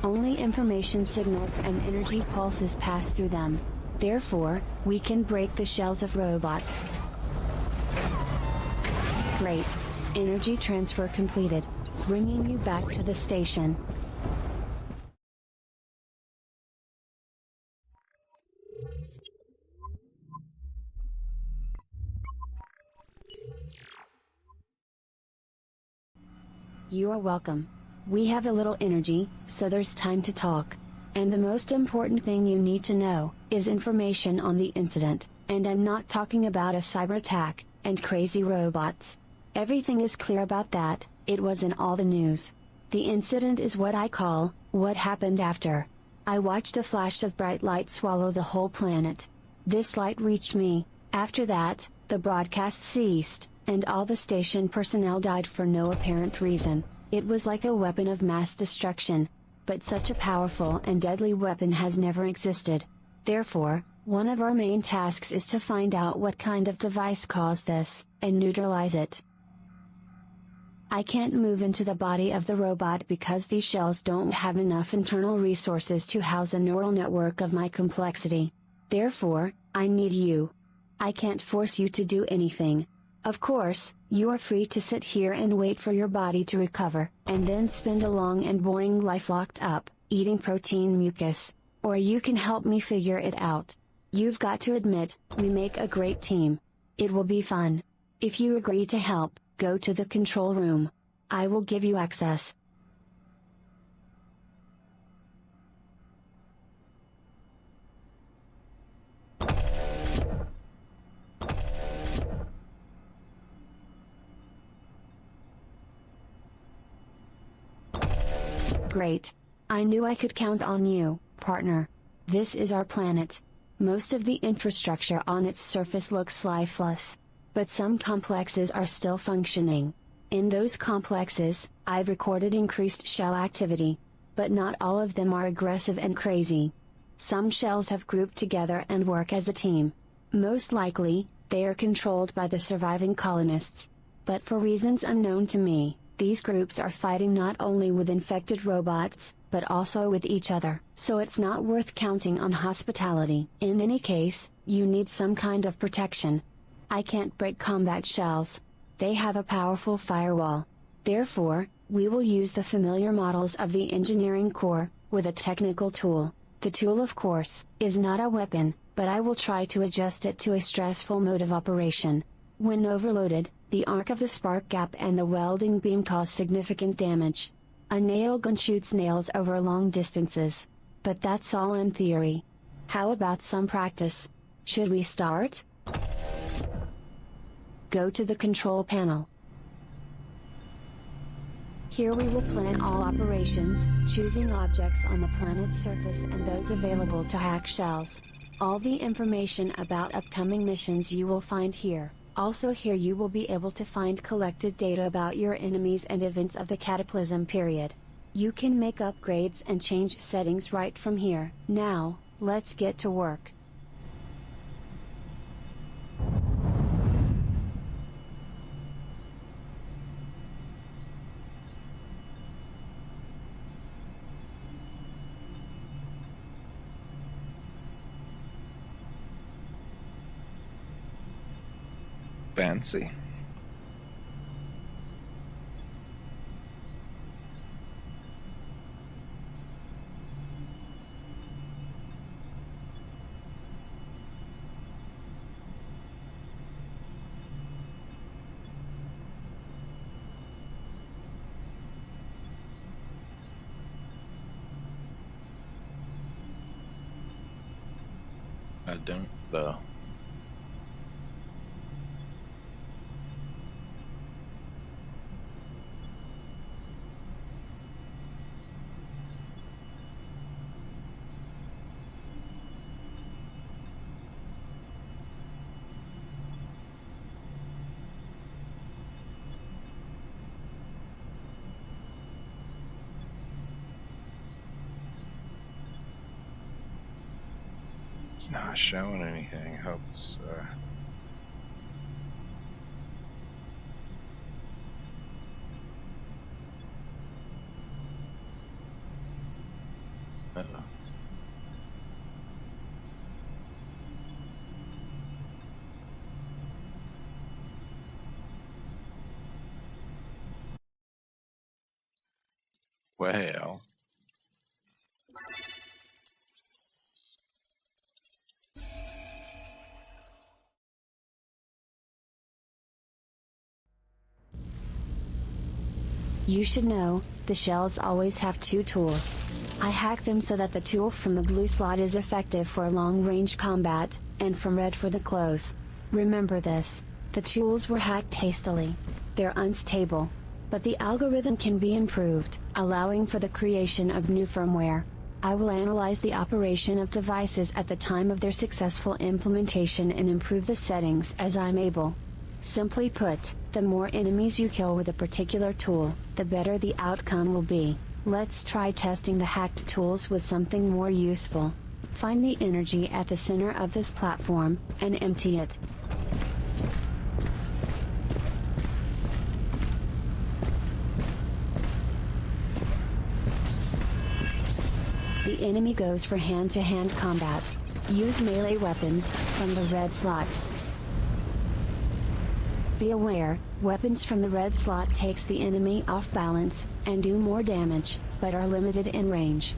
S3: Only information signals and energy pulses pass through them. Therefore, we can break the shells of robots. Great. Energy transfer completed. Bringing you back to the station. You are welcome. We have a little energy, so there's time to talk. And the most important thing you need to know, is information on the incident, and I'm not talking about a cyber attack, and crazy robots. Everything is clear about that, it was in all the news. The incident is what I call, what happened after. I watched a flash of bright light swallow the whole planet. This light reached me. After that, the broadcast ceased, and all the station personnel died for no apparent reason. It was like a weapon of mass destruction. But such a powerful and deadly weapon has never existed. Therefore, one of our main tasks is to find out what kind of device caused this, and neutralize it. I can't move into the body of the robot because these shells don't have enough internal resources to house a neural network of my complexity. Therefore, I need you. I can't force you to do anything. Of course, you are free to sit here and wait for your body to recover, and then spend a long and boring life locked up, eating protein mucus. Or you can help me figure it out. You've got to admit, we make a great team. It will be fun. If you agree to help, go to the control room. I will give you access. Great. I knew I could count on you, partner. This is our planet. Most of the infrastructure on its surface looks lifeless. But some complexes are still functioning. In those complexes, I've recorded increased shell activity. But not all of them are aggressive and crazy. Some shells have grouped together and work as a team. Most likely, they are controlled by the surviving colonists. But for reasons unknown to me, these groups are fighting not only with infected robots, but also with each other. So it's not worth counting on hospitality. In any case, you need some kind of protection. I can't break combat shells. They have a powerful firewall. Therefore, we will use the familiar models of the engineering core, with a technical tool. The tool, of course, is not a weapon, but I will try to adjust it to a stressful mode of operation. When overloaded, the arc of the spark gap and the welding beam cause significant damage. A nail gun shoots nails over long distances. But that's all in theory. How about some practice? Should we start? Go to the control panel. Here we will plan all operations, choosing objects on the planet's surface and those available to hack shells. All the information about upcoming missions you will find here. Also here you will be able to find collected data about your enemies and events of the Cataclysm period. You can make upgrades and change settings right from here. Now, let's get to work.
S1: Fancy. I don't, though. It's not showing anything. I hope it's, uh-oh. Well,
S3: You should know, the shells always have two tools. I hacked them so that the tool from the blue slot is effective for long-range combat, and from red for the close. Remember this. The tools were hacked hastily. They're unstable. But the algorithm can be improved, allowing for the creation of new firmware. I will analyze the operation of devices at the time of their successful implementation and improve the settings as I'm able. Simply put, the more enemies you kill with a particular tool, the better the outcome will be. Let's try testing the hacked tools with something more useful. Find the energy at the center of this platform, and empty it. The enemy goes for hand-to-hand combat. Use melee weapons from the red slot. Be aware, weapons from the red slot takes the enemy off balance, and do more damage, but are limited in range.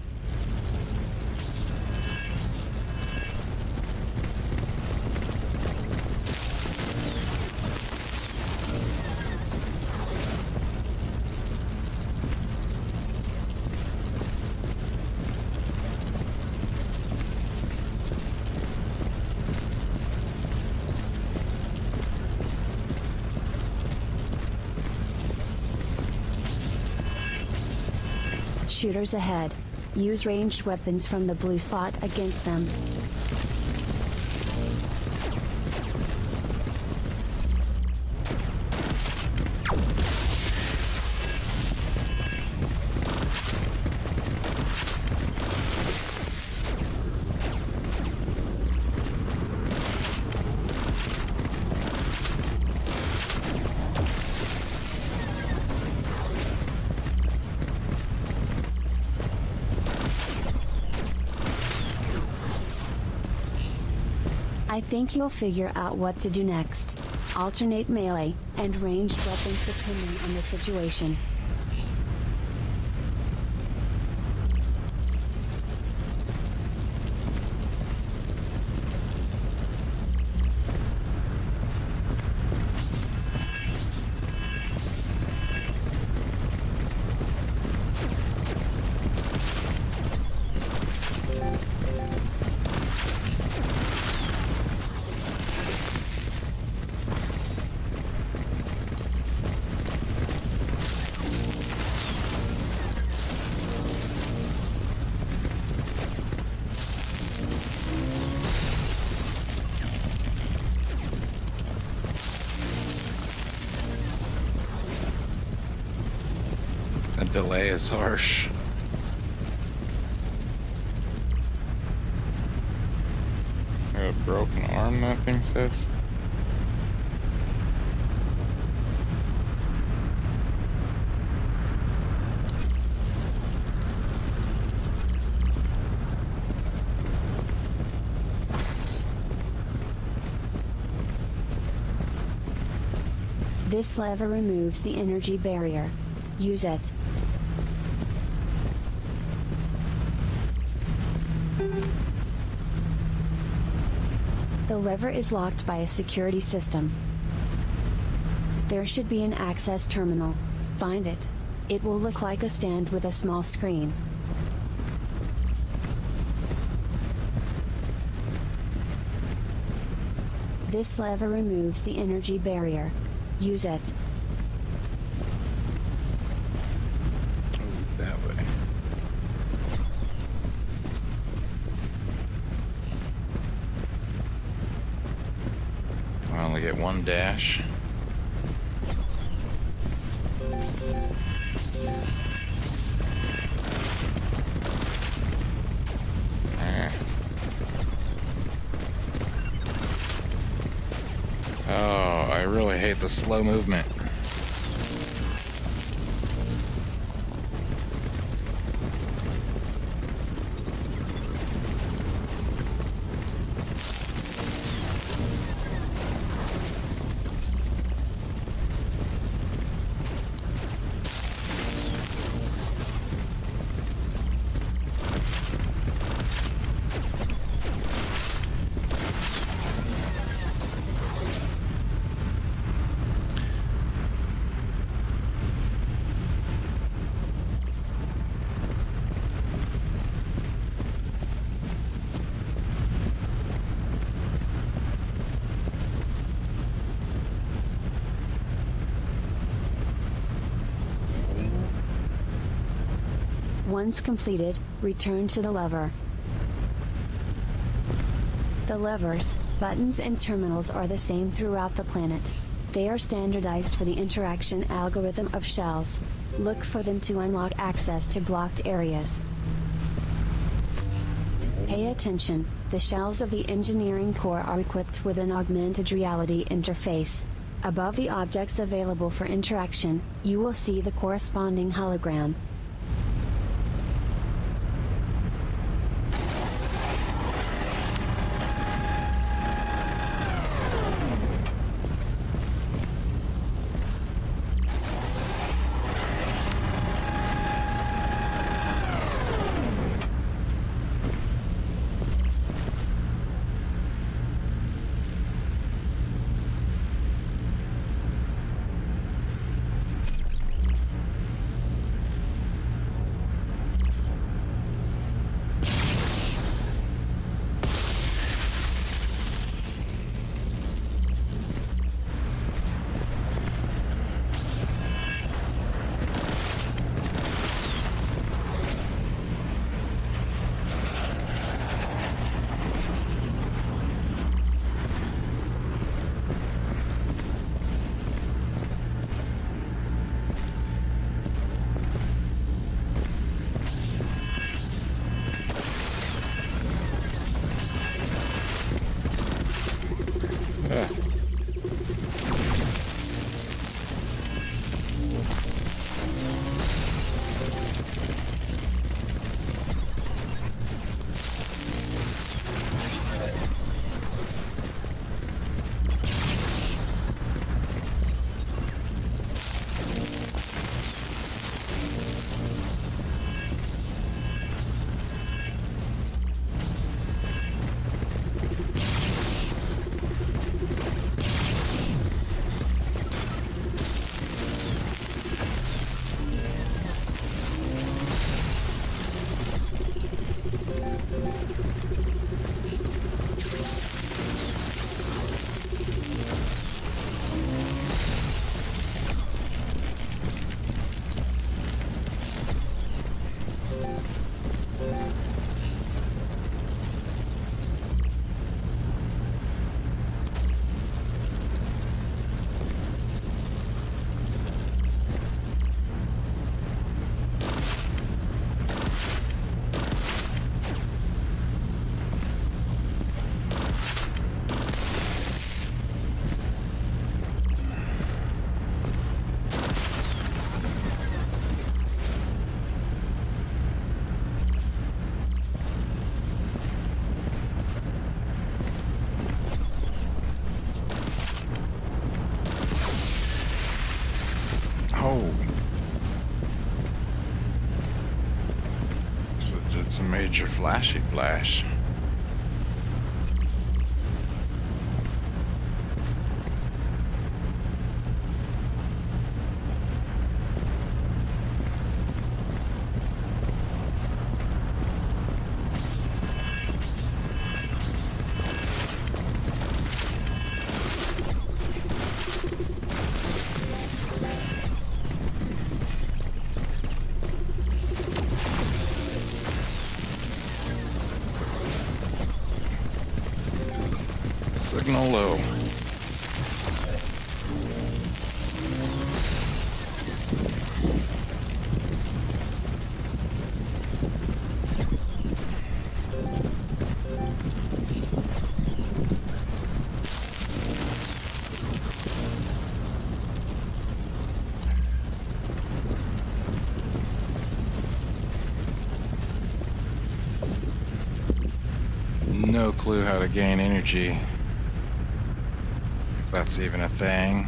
S3: Shooters ahead. Use ranged weapons from the blue slot against them. I think you'll figure out what to do next. Alternate melee and ranged weapons depending on the situation.
S1: The delay is harsh. Got a broken arm, that thing says.
S3: This lever removes the energy barrier. Use it. The lever is locked by a security system. There should be an access terminal. Find it. It will look like a stand with a small screen. This lever removes the energy barrier. Use it.
S1: Ooh, that way. I only get one dash. There. Oh, I really hate the slow movement.
S3: Once completed, return to the lever. The levers, buttons and terminals are the same throughout the planet. They are standardized for the interaction algorithm of shells. Look for them to unlock access to blocked areas. Pay attention, the shells of the engineering core are equipped with an augmented reality interface. Above the objects available for interaction, you will see the corresponding hologram.
S1: Oh. So it's a major flashy flash. Signal low. No clue how to gain energy. If that's even a thing.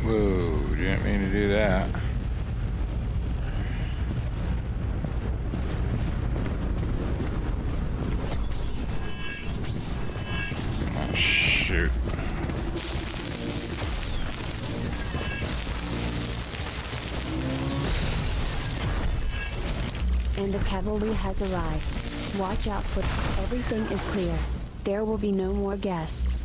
S1: Whoa, didn't mean to do that. Oh, shoot.
S3: And the cavalry has arrived. Watch out for everything is clear. There will be no more guests.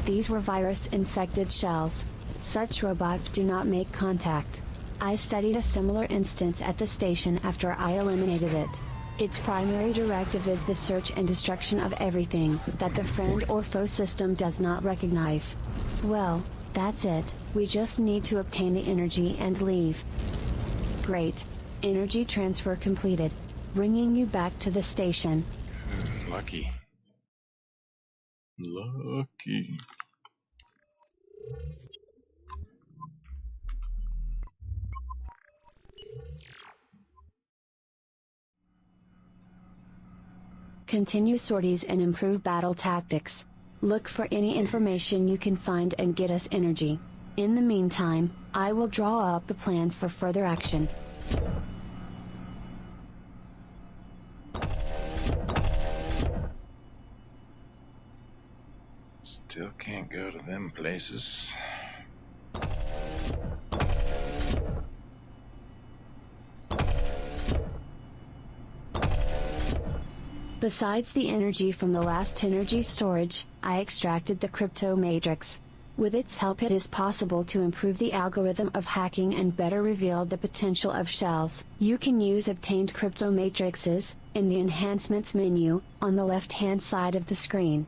S3: These were virus-infected shells. Such robots do not make contact. I studied a similar instance at the station after I eliminated it. Its primary directive is the search and destruction of everything that the friend or foe system does not recognize. Well, that's it, we just need to obtain the energy and leave. Great. Energy transfer completed. Bringing you back to the station.
S1: Lucky. Lucky.
S3: Continue sorties and improve battle tactics. Look for any information you can find and get us energy. In the meantime, I will draw up a plan for further action.
S1: Still can't go to them places.
S3: Besides the energy from the last energy storage, I extracted the crypto matrix. With its help it is possible to improve the algorithm of hacking and better reveal the potential of shells. You can use obtained crypto matrices in the enhancements menu on the left-hand side of the screen.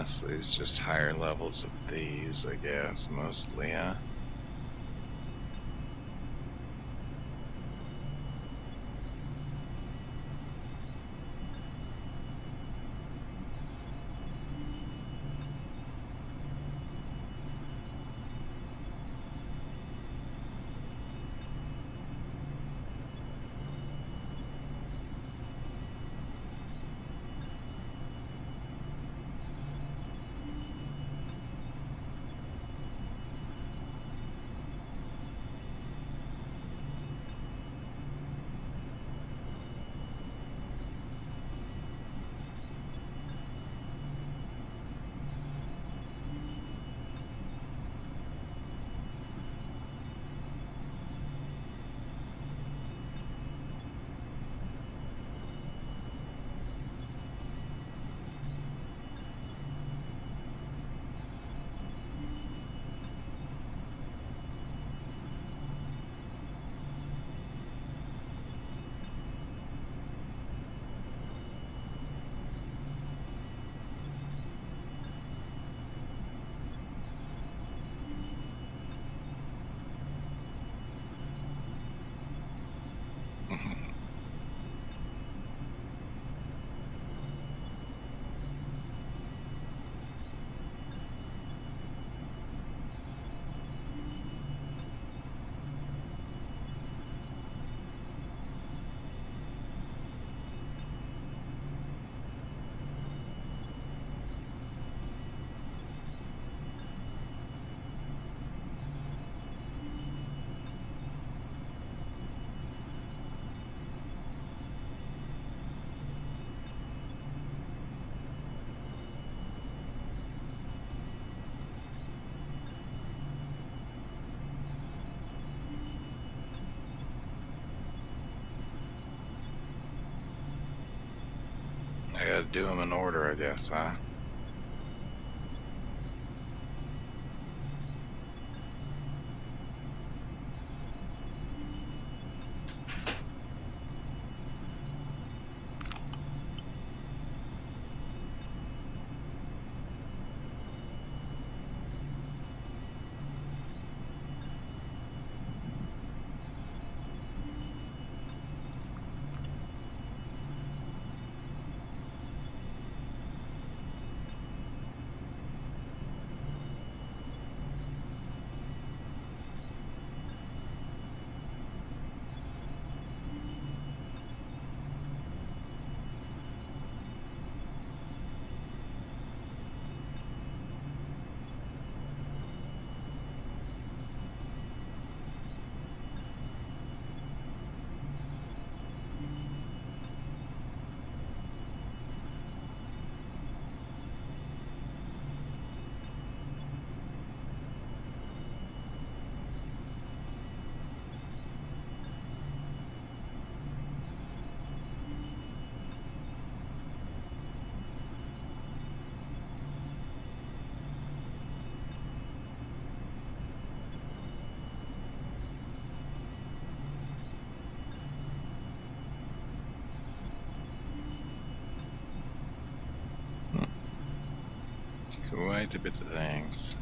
S1: mostly it's just higher levels of these, I guess, mostly, huh? I gotta do them in order, I guess, huh? Quite a bit of things.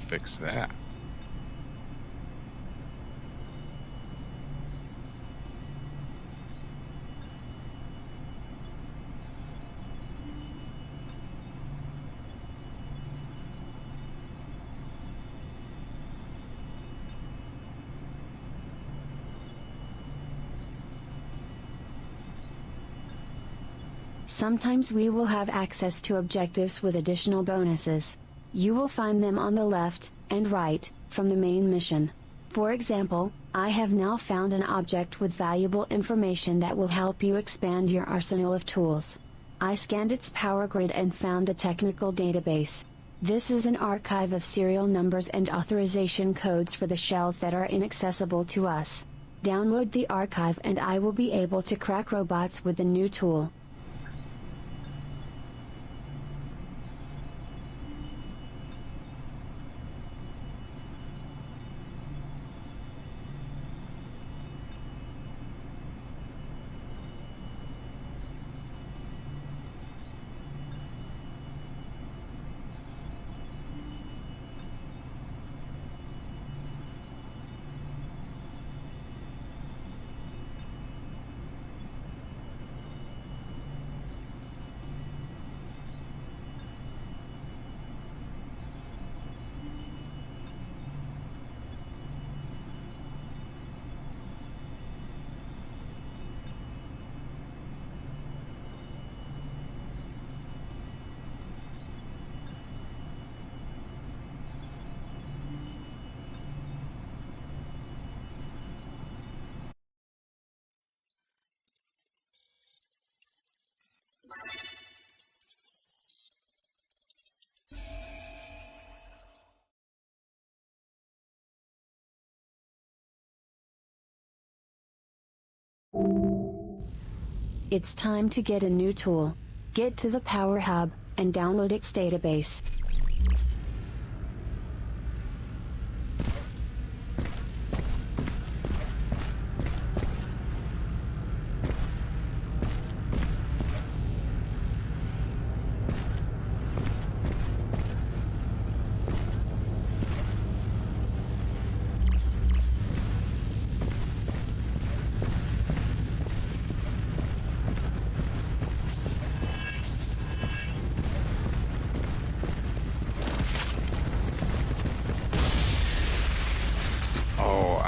S1: fix that.
S3: Sometimes we will have access to objectives with additional bonuses. You will find them on the left and right from the main mission. For example, I have now found an object with valuable information that will help you expand your arsenal of tools. I scanned its power grid and found a technical database. This is an archive of serial numbers and authorization codes for the shells that are inaccessible to us. Download the archive and I will be able to crack robots with the new tool. It's time to get a new tool. Get to the Power Hub and download its database.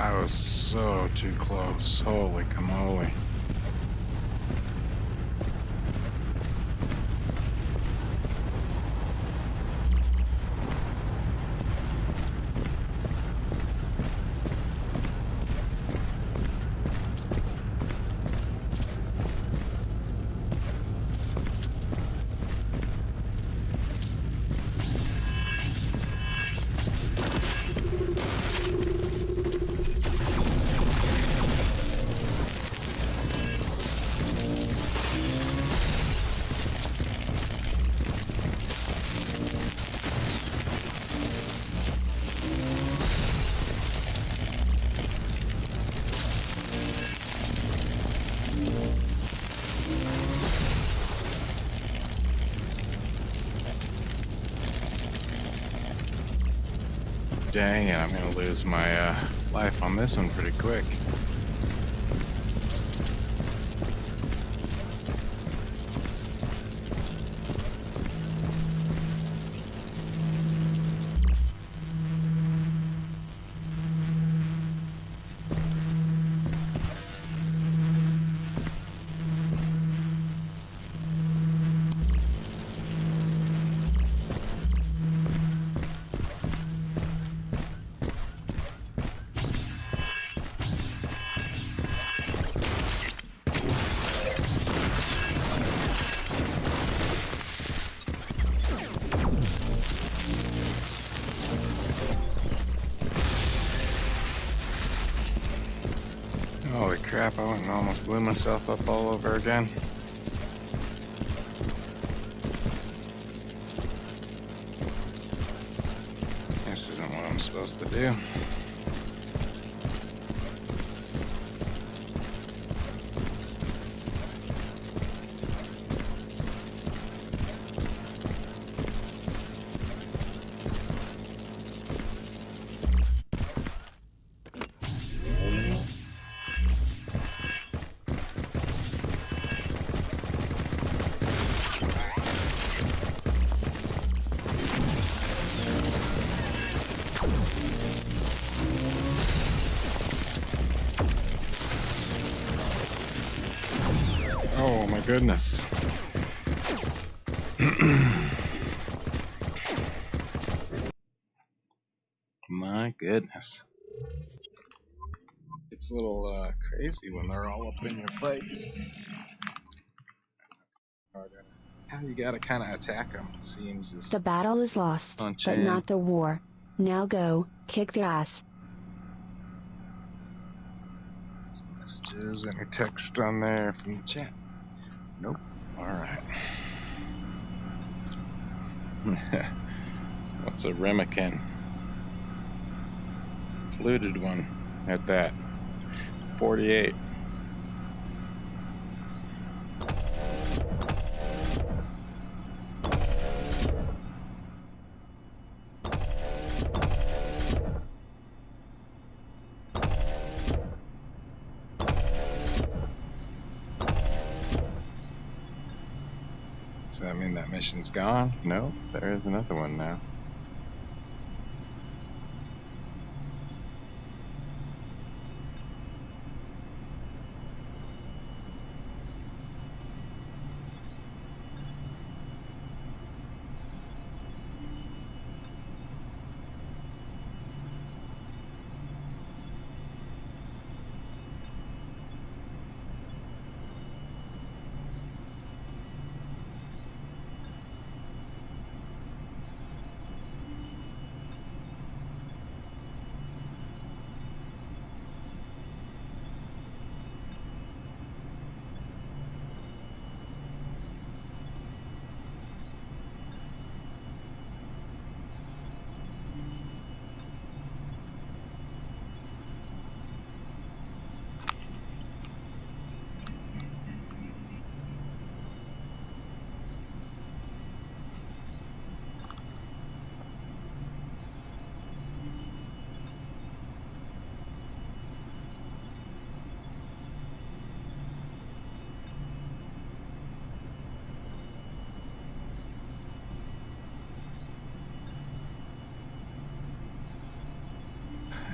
S1: I was so too close. Holy camole. Dang it, I'm gonna lose my life on this one pretty quick. Holy crap, I went and almost blew myself up all over again. This isn't what I'm supposed to do. Oh my goodness. My goodness. It's a little crazy when they're all up in your face. How you gotta kind of attack them, it seems. Is
S3: The battle is lost,
S1: punch
S3: but
S1: in.
S3: not the war. Now go, kick their ass.
S1: Messages, any text on there from the chat? Nope. Alright. What's a Remican? Fluted one at that. 48. Does that mean that mission's gone? No, there is another one now.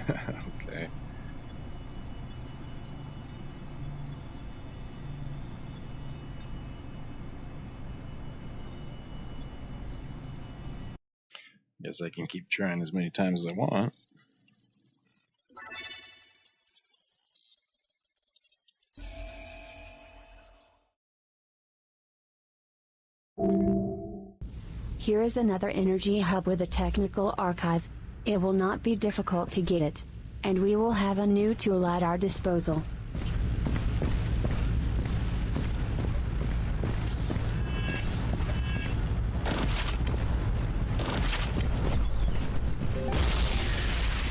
S1: Okay. Guess I can keep trying as many times as I want.
S3: Here is another energy hub with a technical archive. It will not be difficult to get it. And we will have a new tool at our disposal.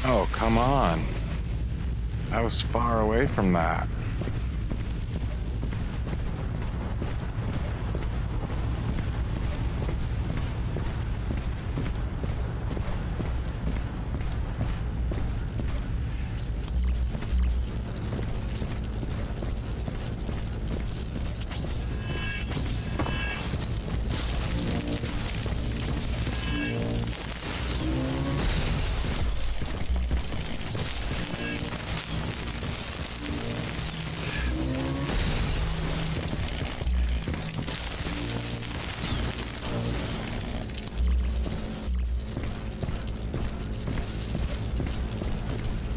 S1: Oh, come on. I was far away from that.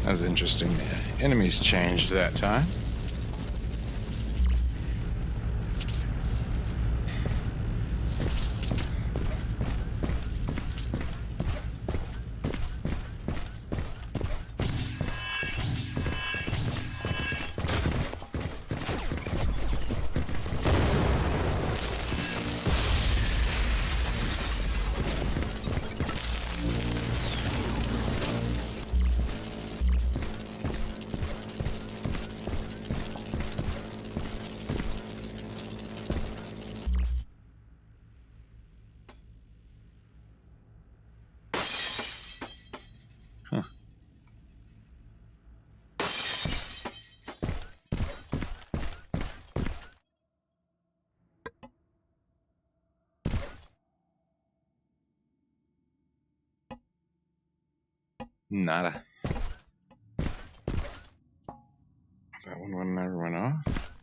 S1: That's interesting. Enemies changed that time. Huh. Nada. That one never went off.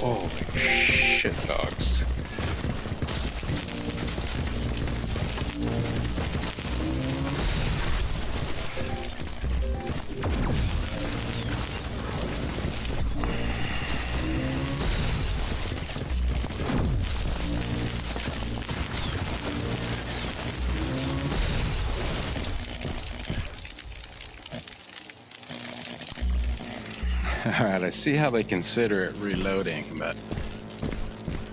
S1: Holy shit, dogs. Alright, I see how they consider it reloading, but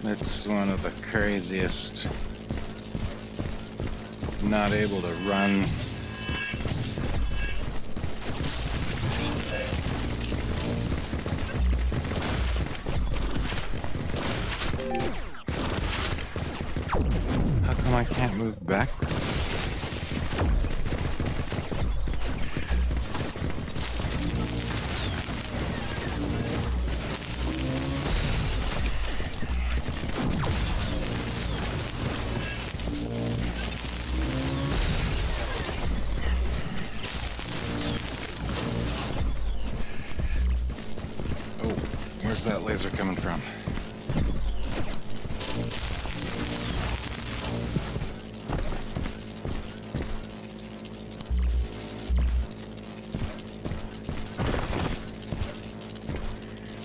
S1: it's one of the craziest. Not able to run. How come I can't move backwards? Where's that laser coming from?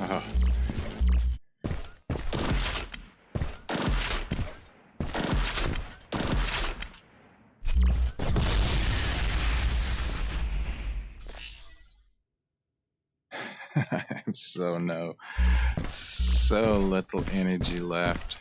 S1: Oh. I'm so little energy left.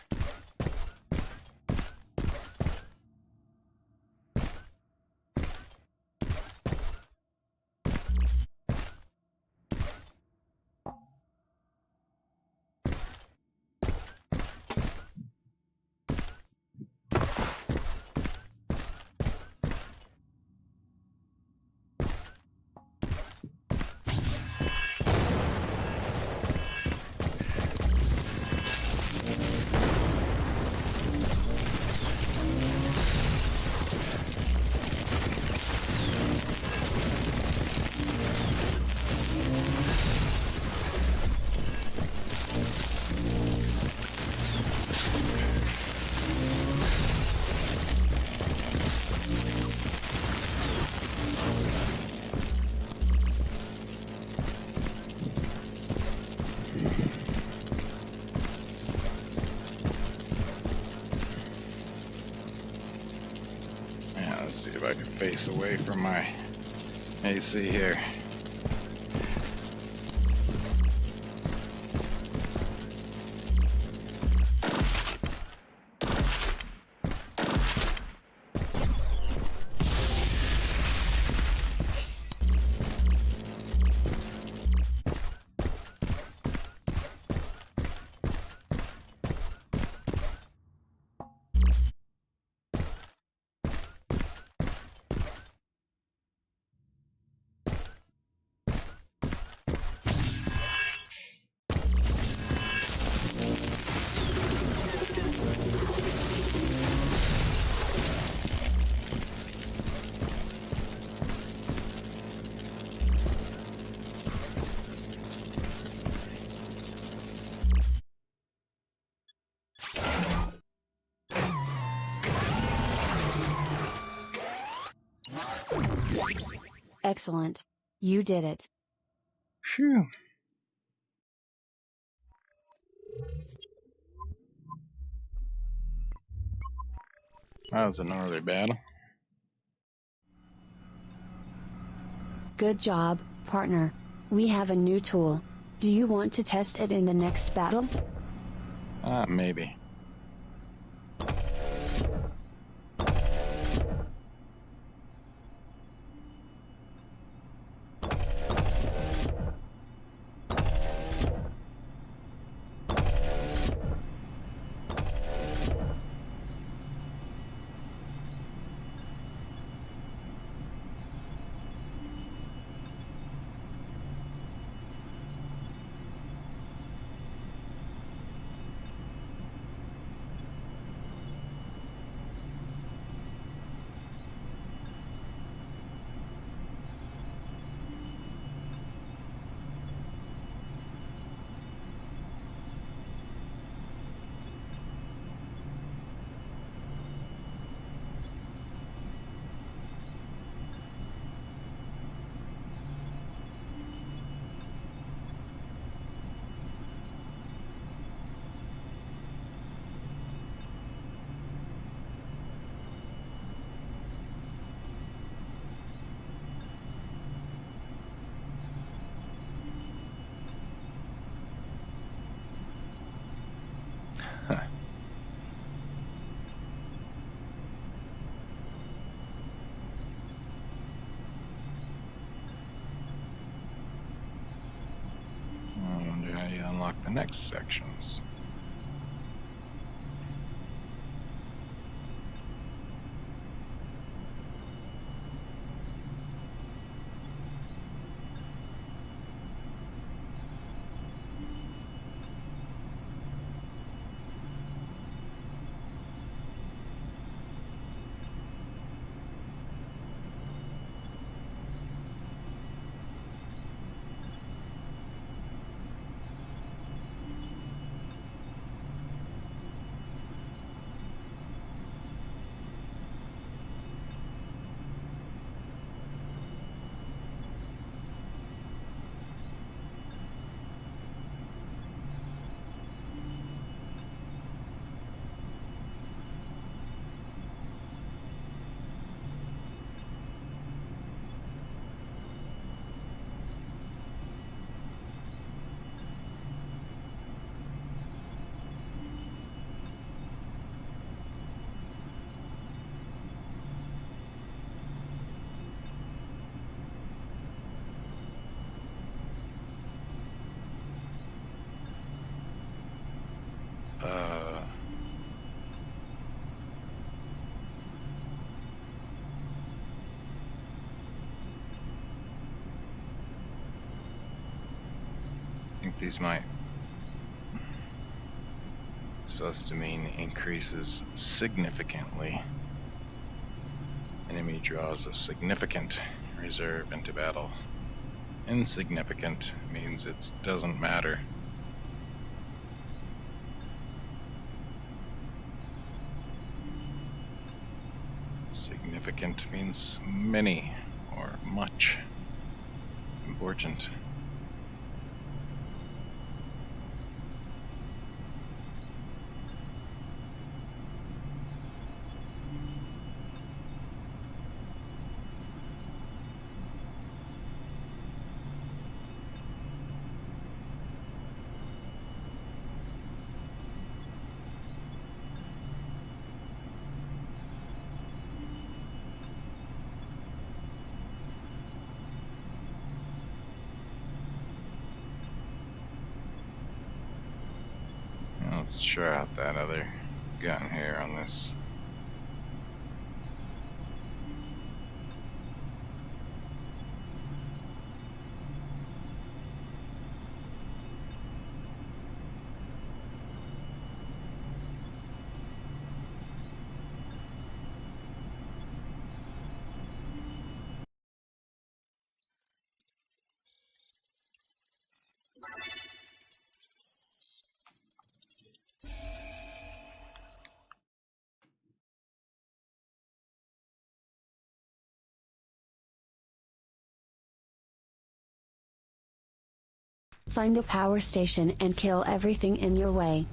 S1: Let's see if I can face away from my AC here.
S3: Excellent. You did it.
S1: Phew. That was an early battle.
S3: Good job, partner. We have a new tool. Do you want to test it in the next battle?
S1: Maybe. unlock the next sections. I think these might supposed to mean increases significantly. Enemy draws a significant reserve into battle. Insignificant means it doesn't matter. Significant means many or much. Important. Let's try out that other gun here on this.
S3: Find the power station and kill everything in your way.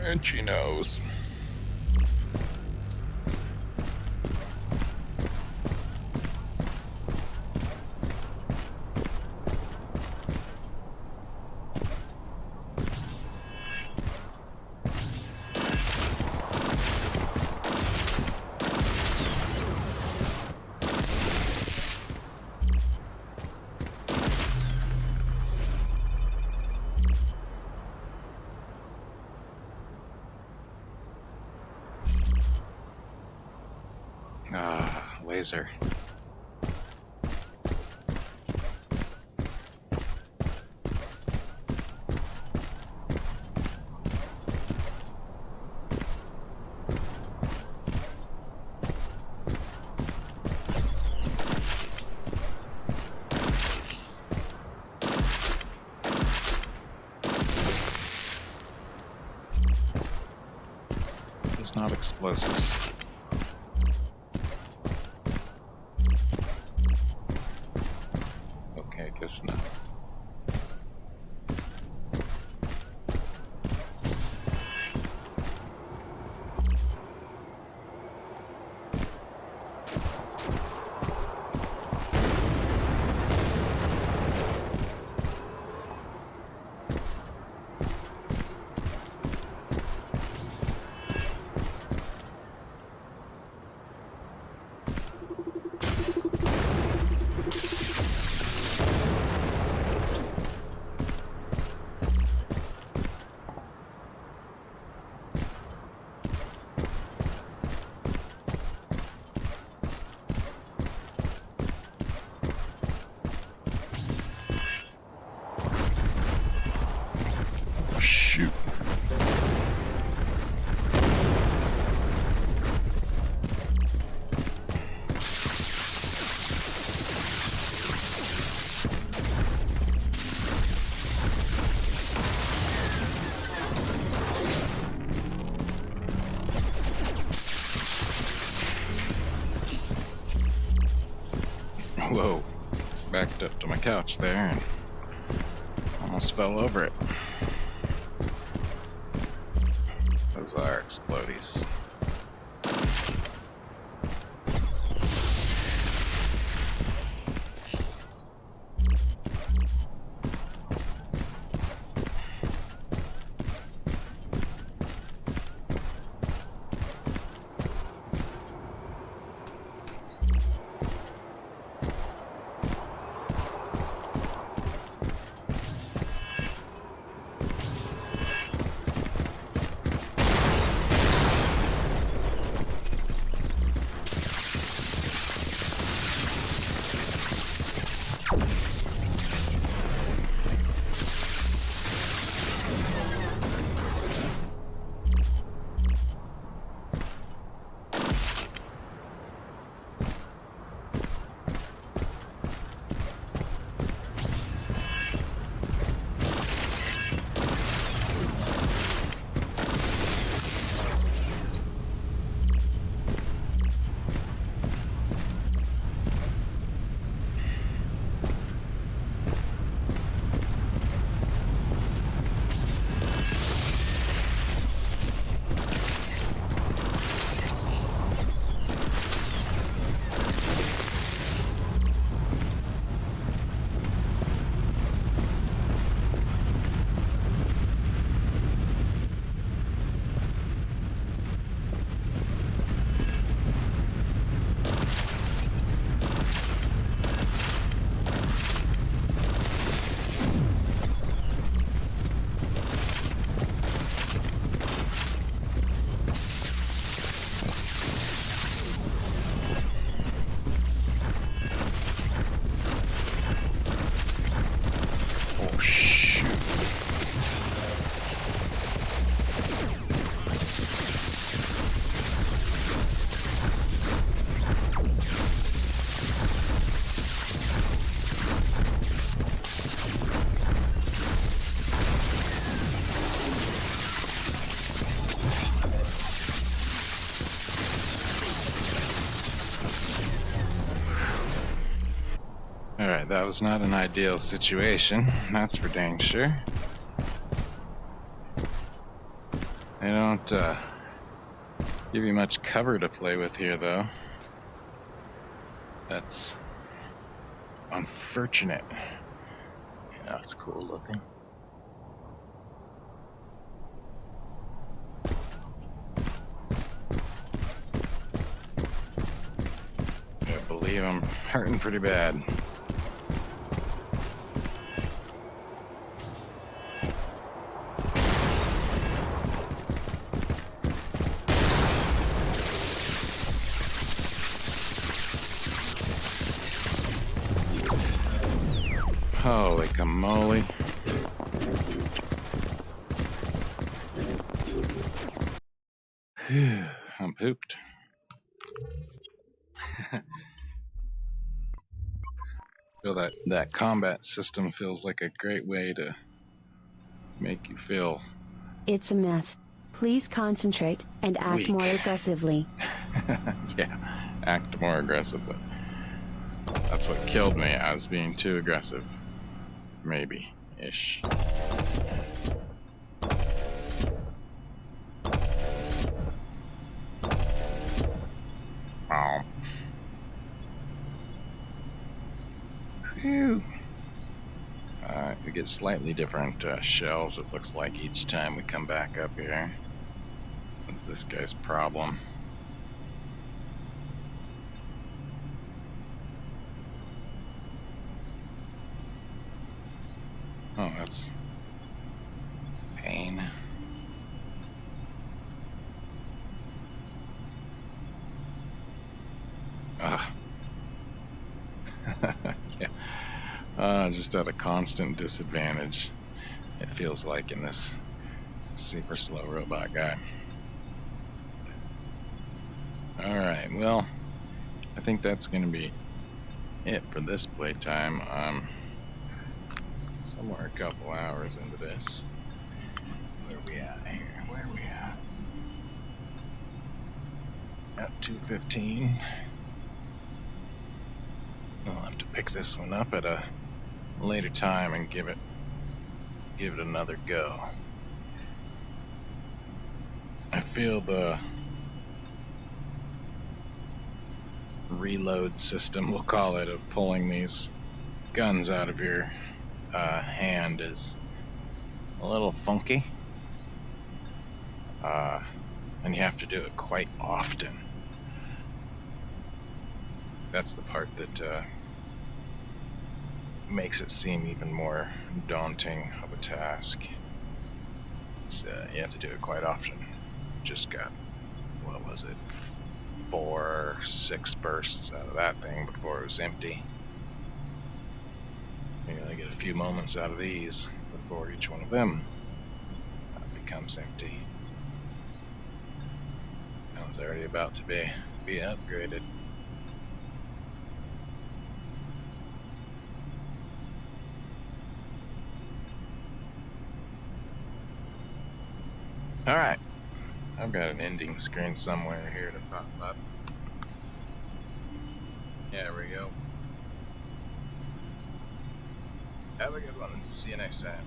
S3: And she knows.
S1: laser. It's not explosives. Okay, guess not. Shoot. Whoa. Backed up to my couch there and almost fell over it. Those are explodies. Alright, that was not an ideal situation, that's for dang sure. They don't give you much cover to play with here, though. That's unfortunate. Yeah, it's cool looking. I believe I'm hurting pretty bad. Holy camole. Phew, I'm pooped. Feel that combat system feels like a great way to make you feel
S3: It's a myth. Please concentrate and act
S1: weak.
S3: more aggressively.
S1: Yeah, act more aggressively. That's what killed me. I was being too aggressive. Maybe. Ish. Oh. Phew. We get slightly different shells, it looks like, each time we come back up here. What's this guy's problem? Oh, that's pain. Ugh. Yeah. Just at a constant disadvantage, it feels like, in this super slow robot guy. Alright, well, I think that's going to be it for this playtime. Somewhere a couple hours into this. Where are we at here? Where are we at? At 2:15. I'll have to pick this one up at a later time and give it another go. I feel the reload system, we'll call it, of pulling these guns out of your hand is a little funky. And you have to do it quite often. That's the part that makes it seem even more daunting of a task. You have to do it quite often. Just got, what was it, 4 or 6 bursts out of that thing before it was empty. You only get a few moments out of these before each one of them becomes empty. That one's already about to be upgraded. Alright, I've got an ending screen somewhere here to pop up. There we go. Have a good one. See you next time.